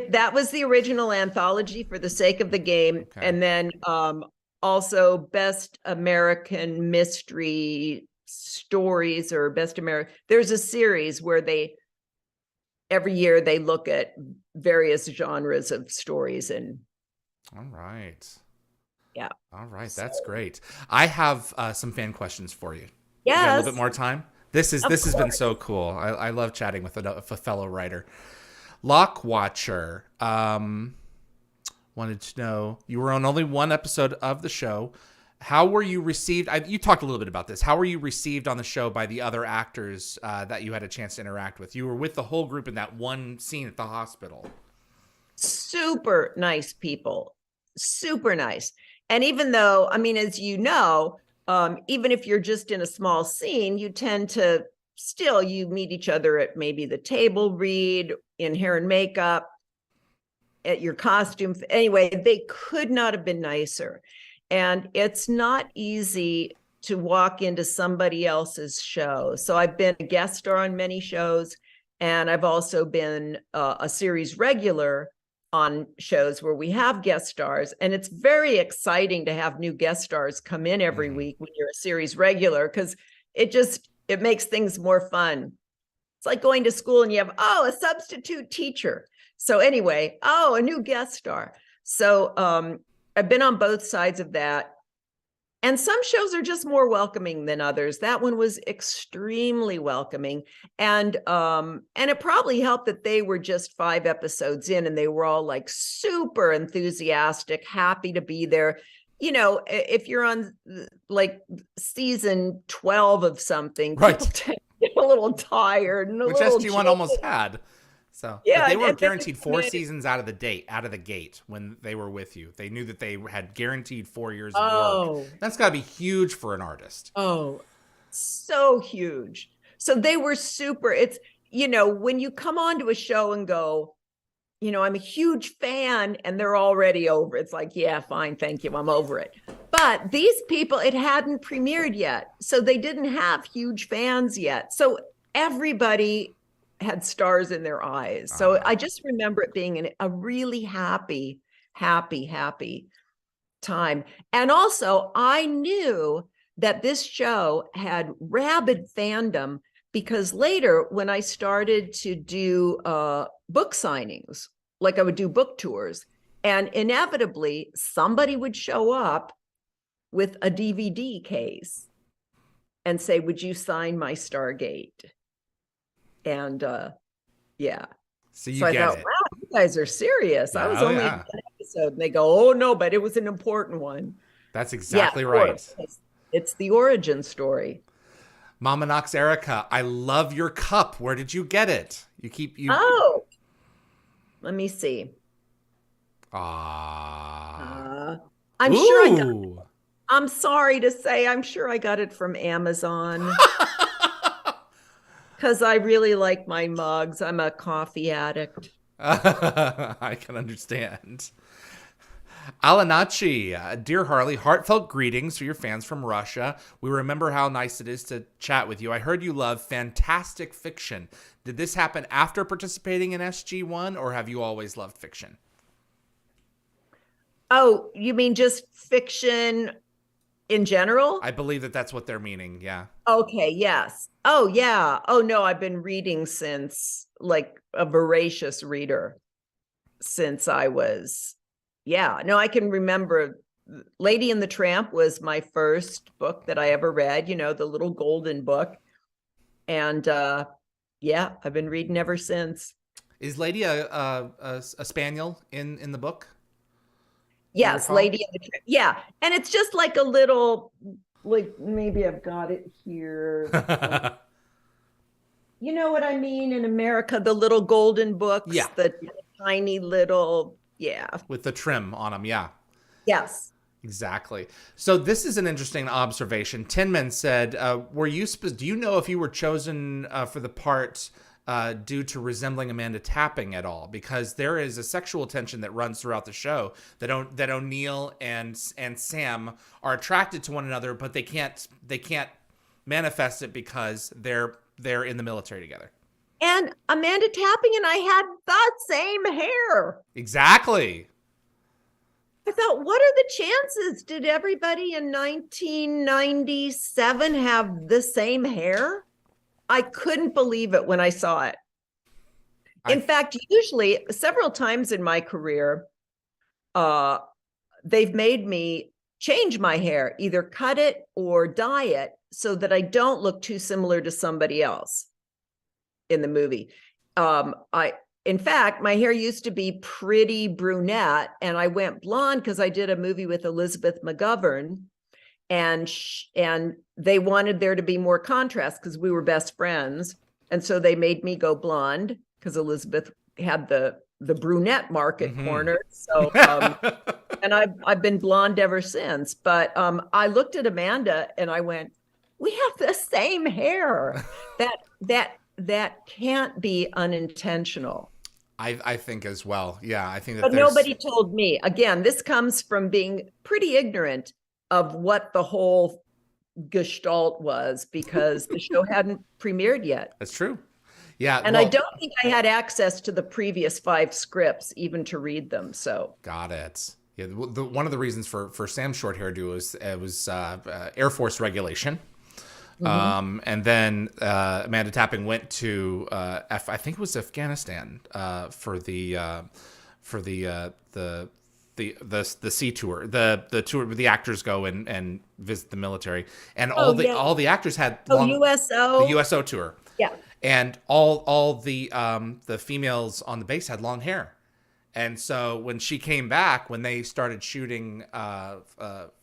That was the original anthology, For the Sake of the Game. Okay. And then also Best American Mystery Stories, or Best American. There's a series where every year they look at various genres of stories. And all right. Yeah. All right. That's great. I have some fan questions for you. Yes. You got a little bit more time? This has been so cool. I love chatting with a fellow writer. Lockwatcher wanted to know, you were on only one episode of the show. How were you received? You talked a little bit about this. How were you received on the show by the other actors that you had a chance to interact with? You were with the whole group in that one scene at the hospital. Super nice people. Super nice. And even though, I mean, as you know, even if you're just in a small scene, you tend to you meet each other at maybe the table read, in hair and makeup, at your costume. Anyway, they could not have been nicer. And it's not easy to walk into somebody else's show. So I've been a guest star on many shows, and I've also been a series regular on shows where we have guest stars. And it's very exciting to have new guest stars come in every week when you're a series regular, because it makes things more fun. It's like going to school and you have, a substitute teacher. So anyway, a new guest star. So I've been on both sides of that. And some shows are just more welcoming than others. That one was extremely welcoming. And it probably helped that they were just 5 episodes in, and they were all like super enthusiastic, happy to be there. You know, if you're on like season 12 of something, right, people tend to get a little tired. And which SG-1 almost had. So yeah, they weren't guaranteed 4 seasons out of the gate when they were with you. They knew that they had guaranteed 4 years of work. That's got to be huge for an artist. Oh, so huge. So they were super. It's, when you come onto a show and go, I'm a huge fan, and they're already over. It's like, yeah, fine, thank you, I'm over it. But these people, it hadn't premiered yet. So they didn't have huge fans yet. So everybody had stars in their eyes. So I just remember it being a really happy time. And also I knew that this show had rabid fandom, because later when I started to do book signings, like I would do book tours, and inevitably somebody would show up with a DVD case and say, would you sign my Stargate? And So I thought, wow, you guys are serious. I was only an episode, and they go, "Oh no, but it was an important one." That's Yeah, exactly of right. course. It's the origin story. Mama Knox Erica, I love your cup. Where did you get it? Oh, let me see. Ah. I'm sure I got. Ooh. I'm sorry to say, I'm sure I got it from Amazon because I really like my mugs. I'm a coffee addict. I can understand. Alanachi, dear Harley, heartfelt greetings for your fans from Russia. We remember how nice it is to chat with you. I heard you love fantastic fiction. Did this happen after participating in SG-1, or have you always loved fiction? Oh, you mean just fiction in general? I believe that that's what they're meaning. Yeah. Okay, yes. Oh, yeah. Oh, no, I've been reading since, like, a voracious reader since I was, yeah. No, I can remember Lady and the Tramp was my first book that I ever read, the little golden book. And yeah, I've been reading ever since. Is Lady a spaniel in the book? Yes, Lady and the Tramp. Yeah. And it's just like a little, like, maybe I've got it here. You know what I mean? In America, the little golden books, Yeah. the tiny little, yeah. With the trim on them, yeah. Yes. Exactly. So this is an interesting observation. Tinman said, do you know if you were chosen for the part due to resembling Amanda Tapping at all? Because there is a sexual tension that runs throughout the show that O'Neill and Sam are attracted to one another, but they can't manifest it because they're in the military together. And Amanda Tapping and I had the same hair. Exactly. I thought, what are the chances? Did everybody in 1997 have the same hair? I couldn't believe it when I saw it. In fact, usually several times in my career, they've made me change my hair, either cut it or dye it so that I don't look too similar to somebody else in the movie. In fact, my hair used to be pretty brunette, and I went blonde because I did a movie with Elizabeth McGovern, and they wanted there to be more contrast because we were best friends, and so they made me go blonde because Elizabeth had the brunette market corner. So, and I've been blonde ever since. But I looked at Amanda and I went, "We have the same hair." That can't be unintentional. I think as well. Yeah, I think that. But nobody told me. Again, this comes from being pretty ignorant of what the whole gestalt was because the show hadn't premiered yet. That's true. Yeah. And I don't think I had access to the previous 5 scripts even to read them. So got it. Yeah. One of the reasons for Sam's short hairdo was it was Air Force regulation. And then Amanda Tapping went to I think it was Afghanistan for the sea tour, the tour where the actors go and visit the military, and all the actors had USO the USO tour. Yeah. And all the females on the base had long hair. And so when she came back, when they started shooting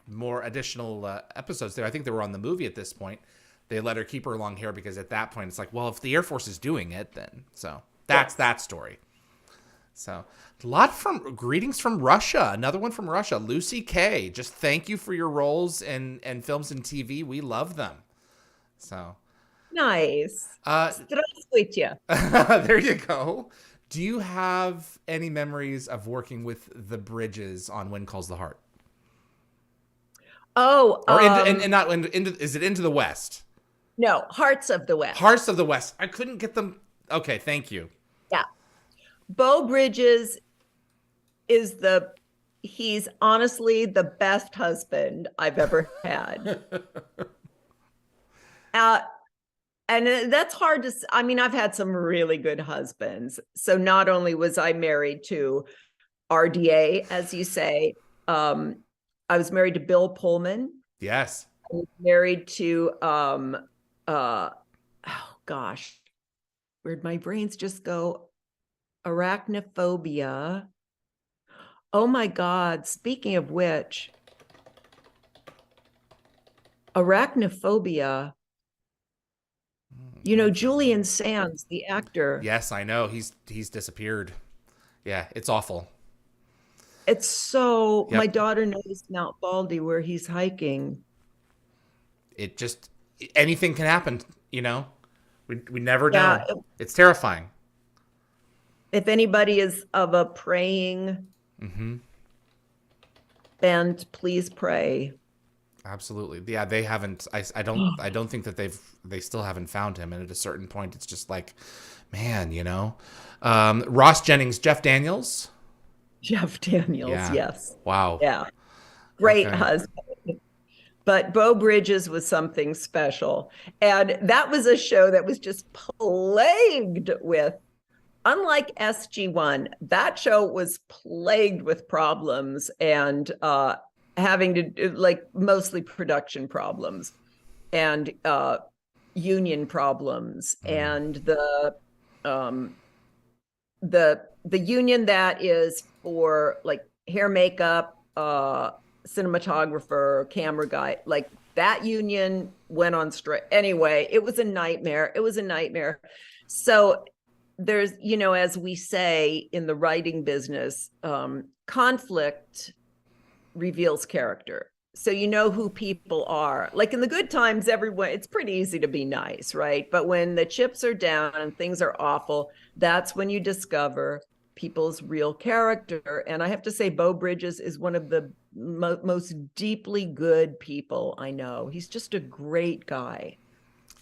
more additional episodes there, I think they were on the movie at this point, they let her keep her long hair because at that point it's like, well, if the Air Force is doing it, then so that's that story. So a lot from greetings from Russia. Another one from Russia. Lucy K. Just thank you for your roles in films and TV. We love them. So nice. Здравствуйте. There you go. Do you have any memories of working with the Bridges on Wind Calls the Heart? Oh, or is it Into the West? No, Hearts of the West. Hearts of the West. I couldn't get them. Okay, thank you. Yeah. Beau Bridges he's honestly the best husband I've ever had. And that's hard to, I mean, I've had some really good husbands. So not only was I married to RDA, as you say, I was married to Bill Pullman. Yes. I was married to, oh gosh, where'd my brains just go? Arachnophobia. Oh my God. Speaking of which, arachnophobia. You know, Julian Sands, the actor. Yes, I know. He's disappeared. Yeah, it's awful. It's so, my Yep. daughter knows Mount Baldy where he's hiking. It just anything can happen, you know? We never Yeah. know. It's terrifying. If anybody is of a praying Mm-hmm. bent, please pray. Absolutely. Yeah, they haven't I don't think that they still haven't found him, and at a certain point it's just like, man, you know. Ross Jennings, Jeff Daniels. Jeff Daniels, Yeah. yes. Wow. Yeah. Great Okay. husband. But Beau Bridges was something special. And that was a show that was just plagued with, unlike SG-1, that show was plagued with problems and having to do, like, mostly production problems and union problems. Mm. And um, the union that is for like hair, makeup, cinematographer, camera guy, like that union went on strike. Anyway, it was a nightmare. It was a nightmare. So there's, you know, as we say in the writing business, conflict reveals character. So you know who people are. Like in the good times, everyone, it's pretty easy to be nice, right? But when the chips are down and things are awful, that's when you discover people's real character. And I have to say, Beau Bridges is one of the most deeply good people I know. He's just a great guy.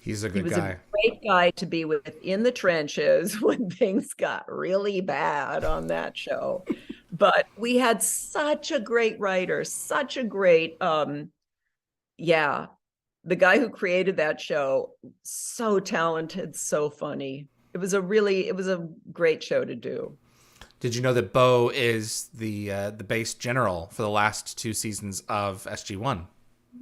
He's a He good was a guy. great guy to be with in the trenches when things got really bad on that show. But we had such a great writer, such a great, yeah, the guy who created that show, so talented, so funny. It was a great show to do. Did you know that Bo is the base general for the last two seasons of SG-1?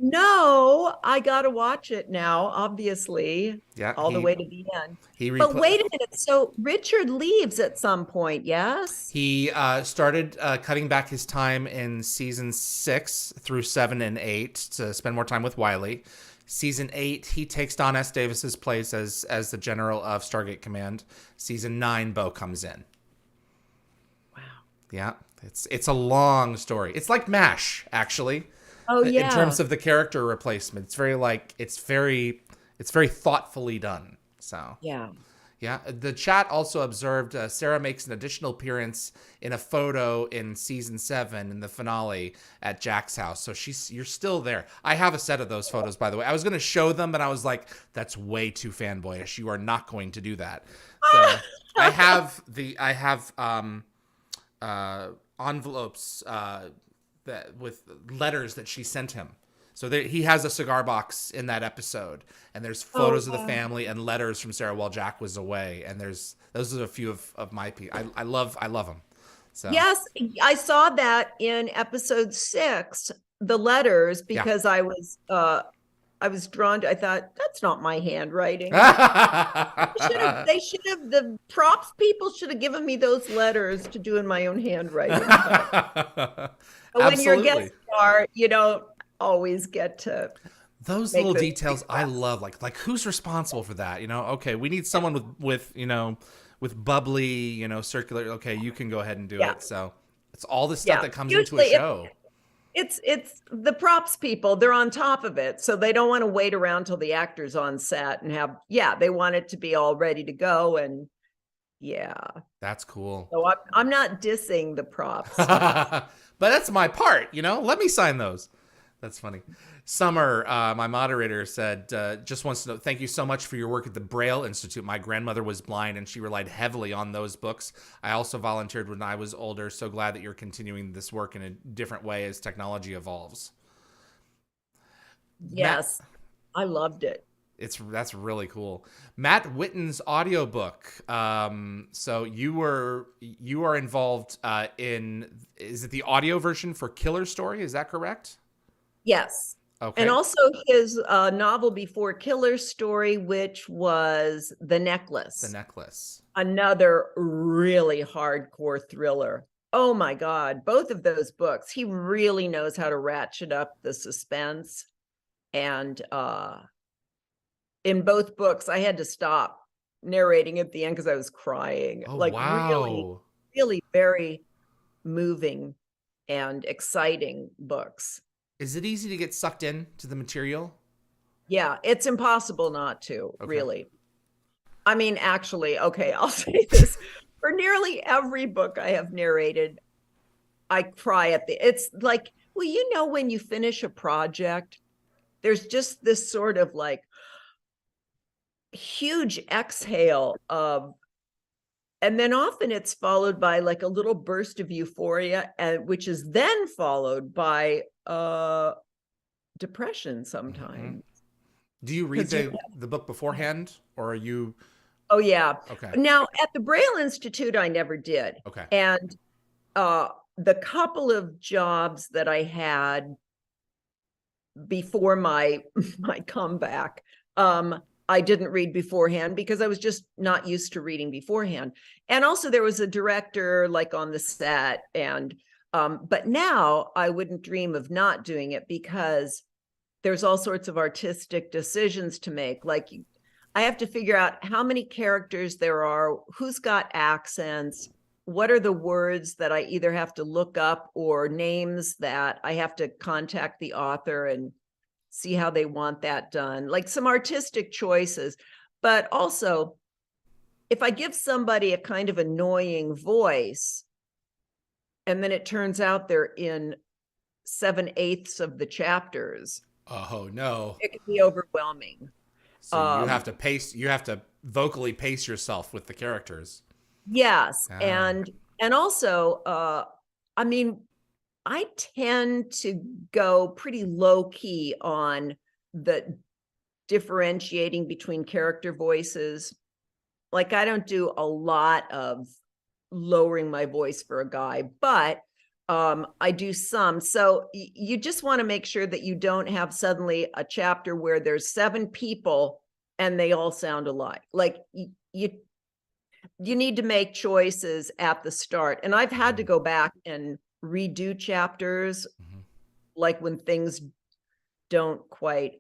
No, I got to watch it now, obviously, Yeah, all the way to the end. he But repl- wait a minute. So Richard leaves at some point, yes? he started cutting back his time in season 6 through 7 and 8 to spend more time with Wiley. Season 8, he takes Don S. Davis's place as the general of Stargate Command. Season 9, Bo comes in. Wow. Yeah, it's a long story. It's like MASH, actually. Oh, In yeah. terms of the character replacement, it's very thoughtfully done. So Yeah. yeah, the chat also observed Sarah makes an additional appearance in a photo in season 7 in the finale at Jack's house. So you're still there. I have a set of those photos, by the way. I was going to show them, but I was like, that's way too fanboyish. You are not going to do that. So I have envelopes with letters that she sent him. So he has a cigar box in that episode, and there's photos of the family and letters from Sarah while Jack was away. And those are a few of my people. I love them. So Yes, I saw that in episode 6, the letters, because I was drawn to, I thought, that's not my handwriting. They should have, the props people should have given me those letters to do in my own handwriting. But when you're a guest star, you don't always get to those little details I love. Like who's responsible for that? You know, okay, we need someone with with bubbly, circular. Okay, you can go ahead and do it. So it's all the stuff that comes into a show. It's the props people, they're on top of it. So they don't want to wait around till the actor's on set and they want it to be all ready to go. And that's cool. So I'm not dissing the props. But that's my part, let me sign those. That's funny. Summer, my moderator, said, just wants to know, thank you so much for your work at the Braille Institute. My grandmother was blind and she relied heavily on those books. I also volunteered when I was older. So glad that you're continuing this work in a different way as technology evolves. Yes, I loved it. That's really cool. Matt Witten's audiobook. So you are involved is it the audio version for Killer Story? Is that correct? Yes. Okay. And also his novel before Killer Story, which was The Necklace. The Necklace. Another really hardcore thriller. Oh my God, both of those books. He really knows how to ratchet up the suspense. And in both books, I had to stop narrating at the end because I was crying. Oh, Like really, wow. really very moving and exciting books. Is it easy to get sucked in to the material? Yeah, it's impossible not to, Okay. really. I mean, actually, okay, I'll say this. For nearly every book I have narrated, I cry at it's like, well, you know, when you finish a project, there's just this sort of like huge exhale of, and then often it's followed by like a little burst of euphoria, which is then followed by depression sometimes. Do you read the book beforehand, or are you? Oh yeah. Okay. Now at the Braille Institute, I never did. Okay. And the couple of jobs that I had before my comeback, I didn't read beforehand because I was just not used to reading beforehand. And also there was a director like on the set, and but now I wouldn't dream of not doing it because there's all sorts of artistic decisions to make. Like I have to figure out how many characters there are, who's got accents, what are the words that I either have to look up or names that I have to contact the author and see how they want that done. Like some artistic choices. But also, if I give somebody a kind of annoying voice, and then it turns out they're in 7/8 of the chapters, Oh no. it can be overwhelming. So you have to pace. You have to vocally pace yourself with the characters. Yes, Ah. and also, I mean, I tend to go pretty low key on the differentiating between character voices. Like I don't do a lot of lowering my voice for a guy, but I do some. So you just want to make sure that you don't have suddenly a chapter where there's 7 people and they all sound alike. Like you need to make choices at the start. And I've had to go back and redo chapters, like when things don't quite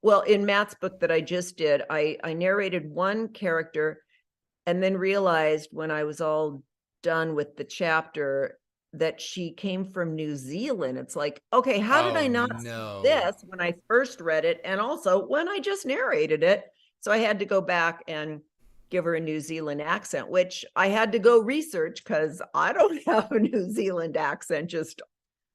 well, in Matt's book that I just did, I narrated one character and then realized when I was all done with the chapter that she came from New Zealand. It's like, okay, how did I Oh not see no. this when I first read it, and also when I just narrated it? So I had to go back and give her a New Zealand accent, which I had to go research because I don't have a New Zealand accent. Just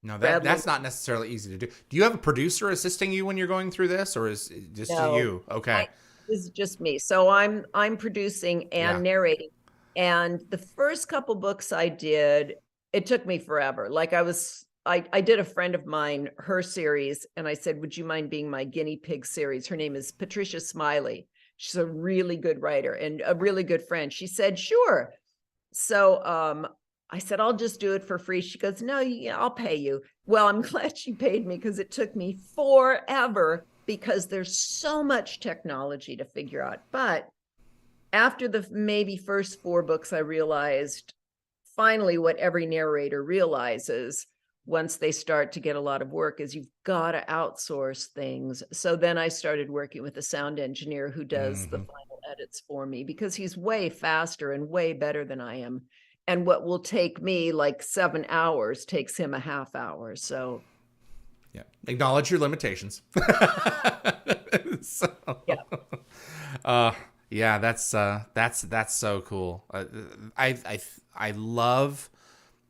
No, readily. that's not necessarily easy to do. Do you have a producer assisting you when you're going through this, or is it just No, you? Okay. this is just me. So I'm producing Yeah. and narrating. And the first couple books I did, it took me forever. Like I did a friend of mine, her series, and I said, would you mind being my guinea pig series? Her name is Patricia Smiley. She's a really good writer and a really good friend. She said, sure. So I said, I'll just do it for free. She goes, no, I'll pay you. Well, I'm glad she paid me because it took me forever because there's so much technology to figure out. But after the maybe first 4 books, I realized finally what every narrator realizes once they start to get a lot of work is you've got to outsource things. So then I started working with a sound engineer who does the final edits for me because he's way faster and way better than I am. And what will take me like 7 hours takes him a half hour. So Yeah. Acknowledge your limitations. So, yeah. yeah, that's so cool. I love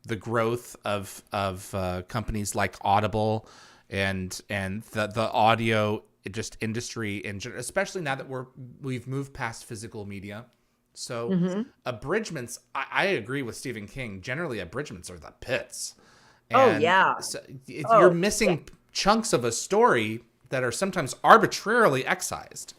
the growth of companies like Audible and the audio just industry, and especially now that we've moved past physical media. So abridgments, I agree with Stephen King. Generally, abridgments are the pits. Oh And yeah. so Oh you're yeah. missing chunks of a story that are sometimes arbitrarily excised.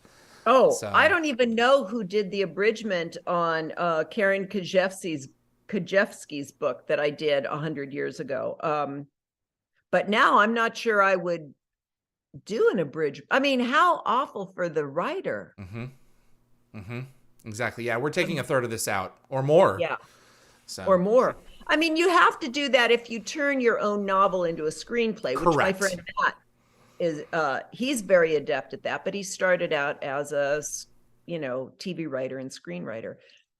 Oh, I So don't even know who did the abridgment on Karen Kajewski's book that I did 100 years ago. But now I'm not sure I would do an abridgment. I mean, how awful for the writer. exactly. Yeah, we're taking a third of this out or more. Yeah, or So more. I mean, you have to do that if you turn your own novel into a screenplay, which my Correct. friend Matt is, he's very adept at that, but he started out as a, TV writer and screenwriter.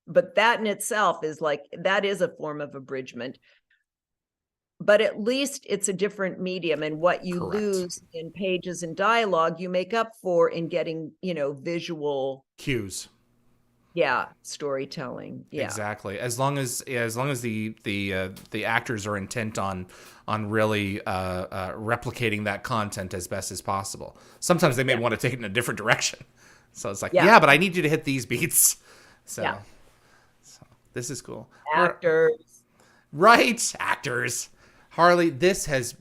But that in itself is like, that is a form of abridgment. But at least it's a different medium, and what you Correct. lose in pages and dialogue, you make up for in getting, visual Cues. storytelling. Yeah. Exactly. As long as the actors are intent on really replicating that content as best as possible. Sometimes they may want to take it in a different direction. So it's like, yeah, but I need you to hit these beats. So this is cool. Actors. Right, actors. Harley, this has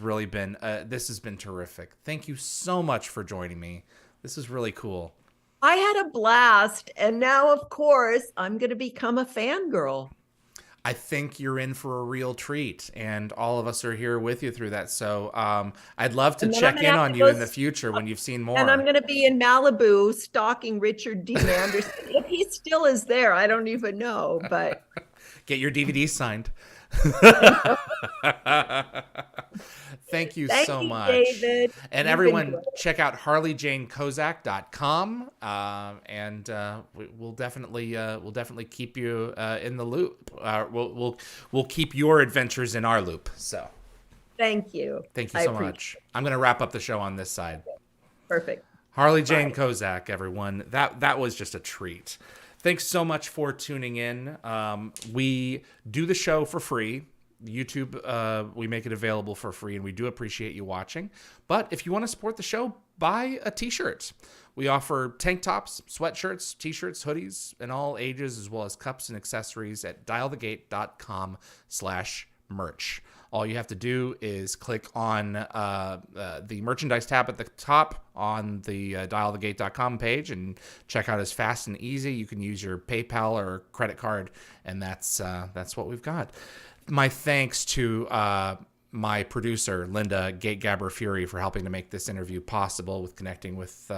really been this has been terrific. Thank you so much for joining me. This is really cool. I had a blast, and now, of course, I'm going to become a fangirl. I think you're in for a real treat, and all of us are here with you through that. So I'd love to check in on you in the future when you've seen more. And I'm going to be in Malibu stalking Richard Dean Anderson. If he still is there, I don't even know, but... Get your DVDs signed. Thank you so much, David. And everyone, check out HarleyJaneKozak.com, and we'll definitely keep you in the loop. We'll keep your adventures in our loop. So, thank you so much. I'm going to wrap up the show on this side. Perfect. Harley Jane Kozak, everyone. That was just a treat. Thanks so much for tuning in. We do the show for free. YouTube, we make it available for free, and we do appreciate you watching. But if you want to support the show, buy a t-shirt. We offer tank tops, sweatshirts, t-shirts, hoodies, in all ages, as well as cups and accessories at dialthegate.com/merch. All you have to do is click on the merchandise tab at the top on the dialthegate.com page and check out as fast and easy. You can use your PayPal or credit card, and that's what we've got. My thanks to my producer, Linda Gategabber Fury, for helping to make this interview possible with connecting with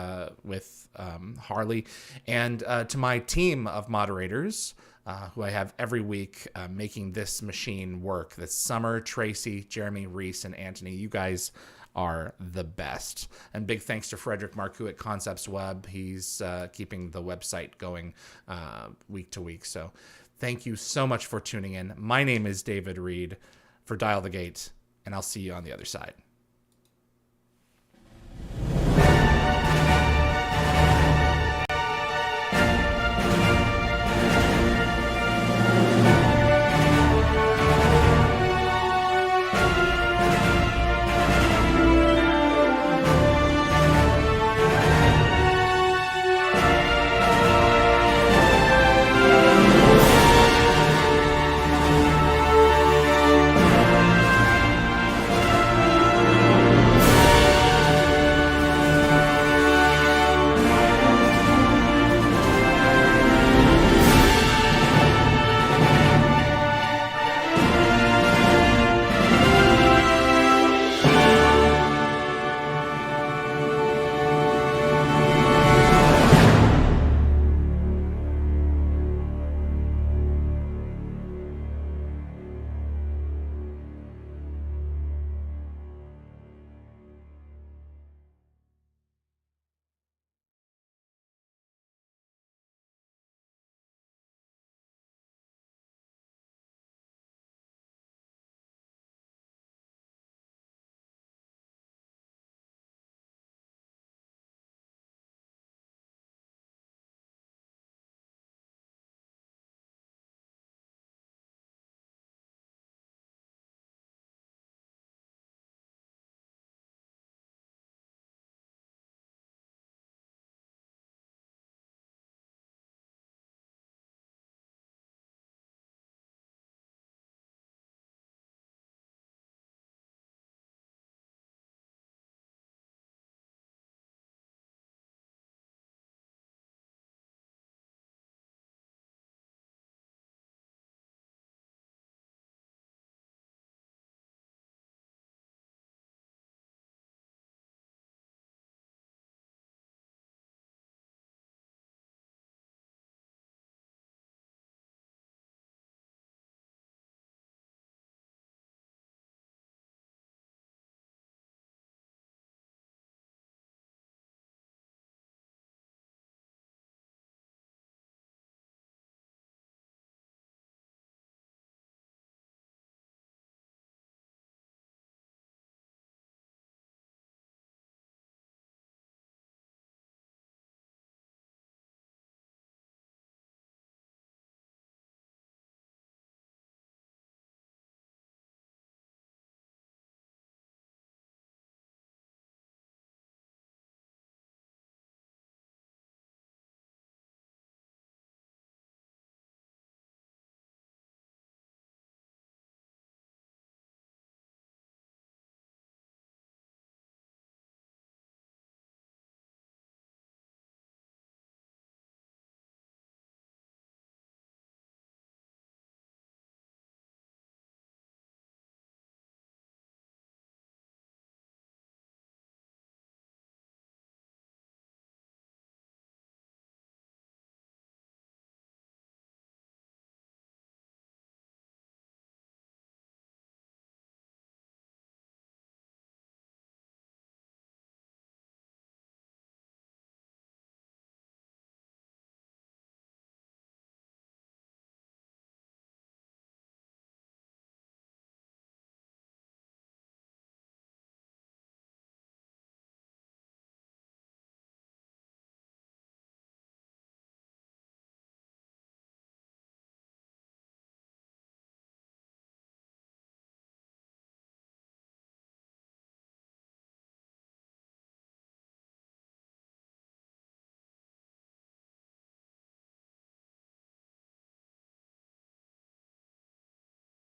Harley, and to my team of moderators who I have every week making this machine work. That's Summer, Tracy, Jeremy, Reese, and Anthony. You guys are the best. And big thanks to Frederick Marcoux at Concepts Web. He's keeping the website going week to week. So thank you so much for tuning in. My name is David Reed for Dial the Gate, and I'll see you on the other side.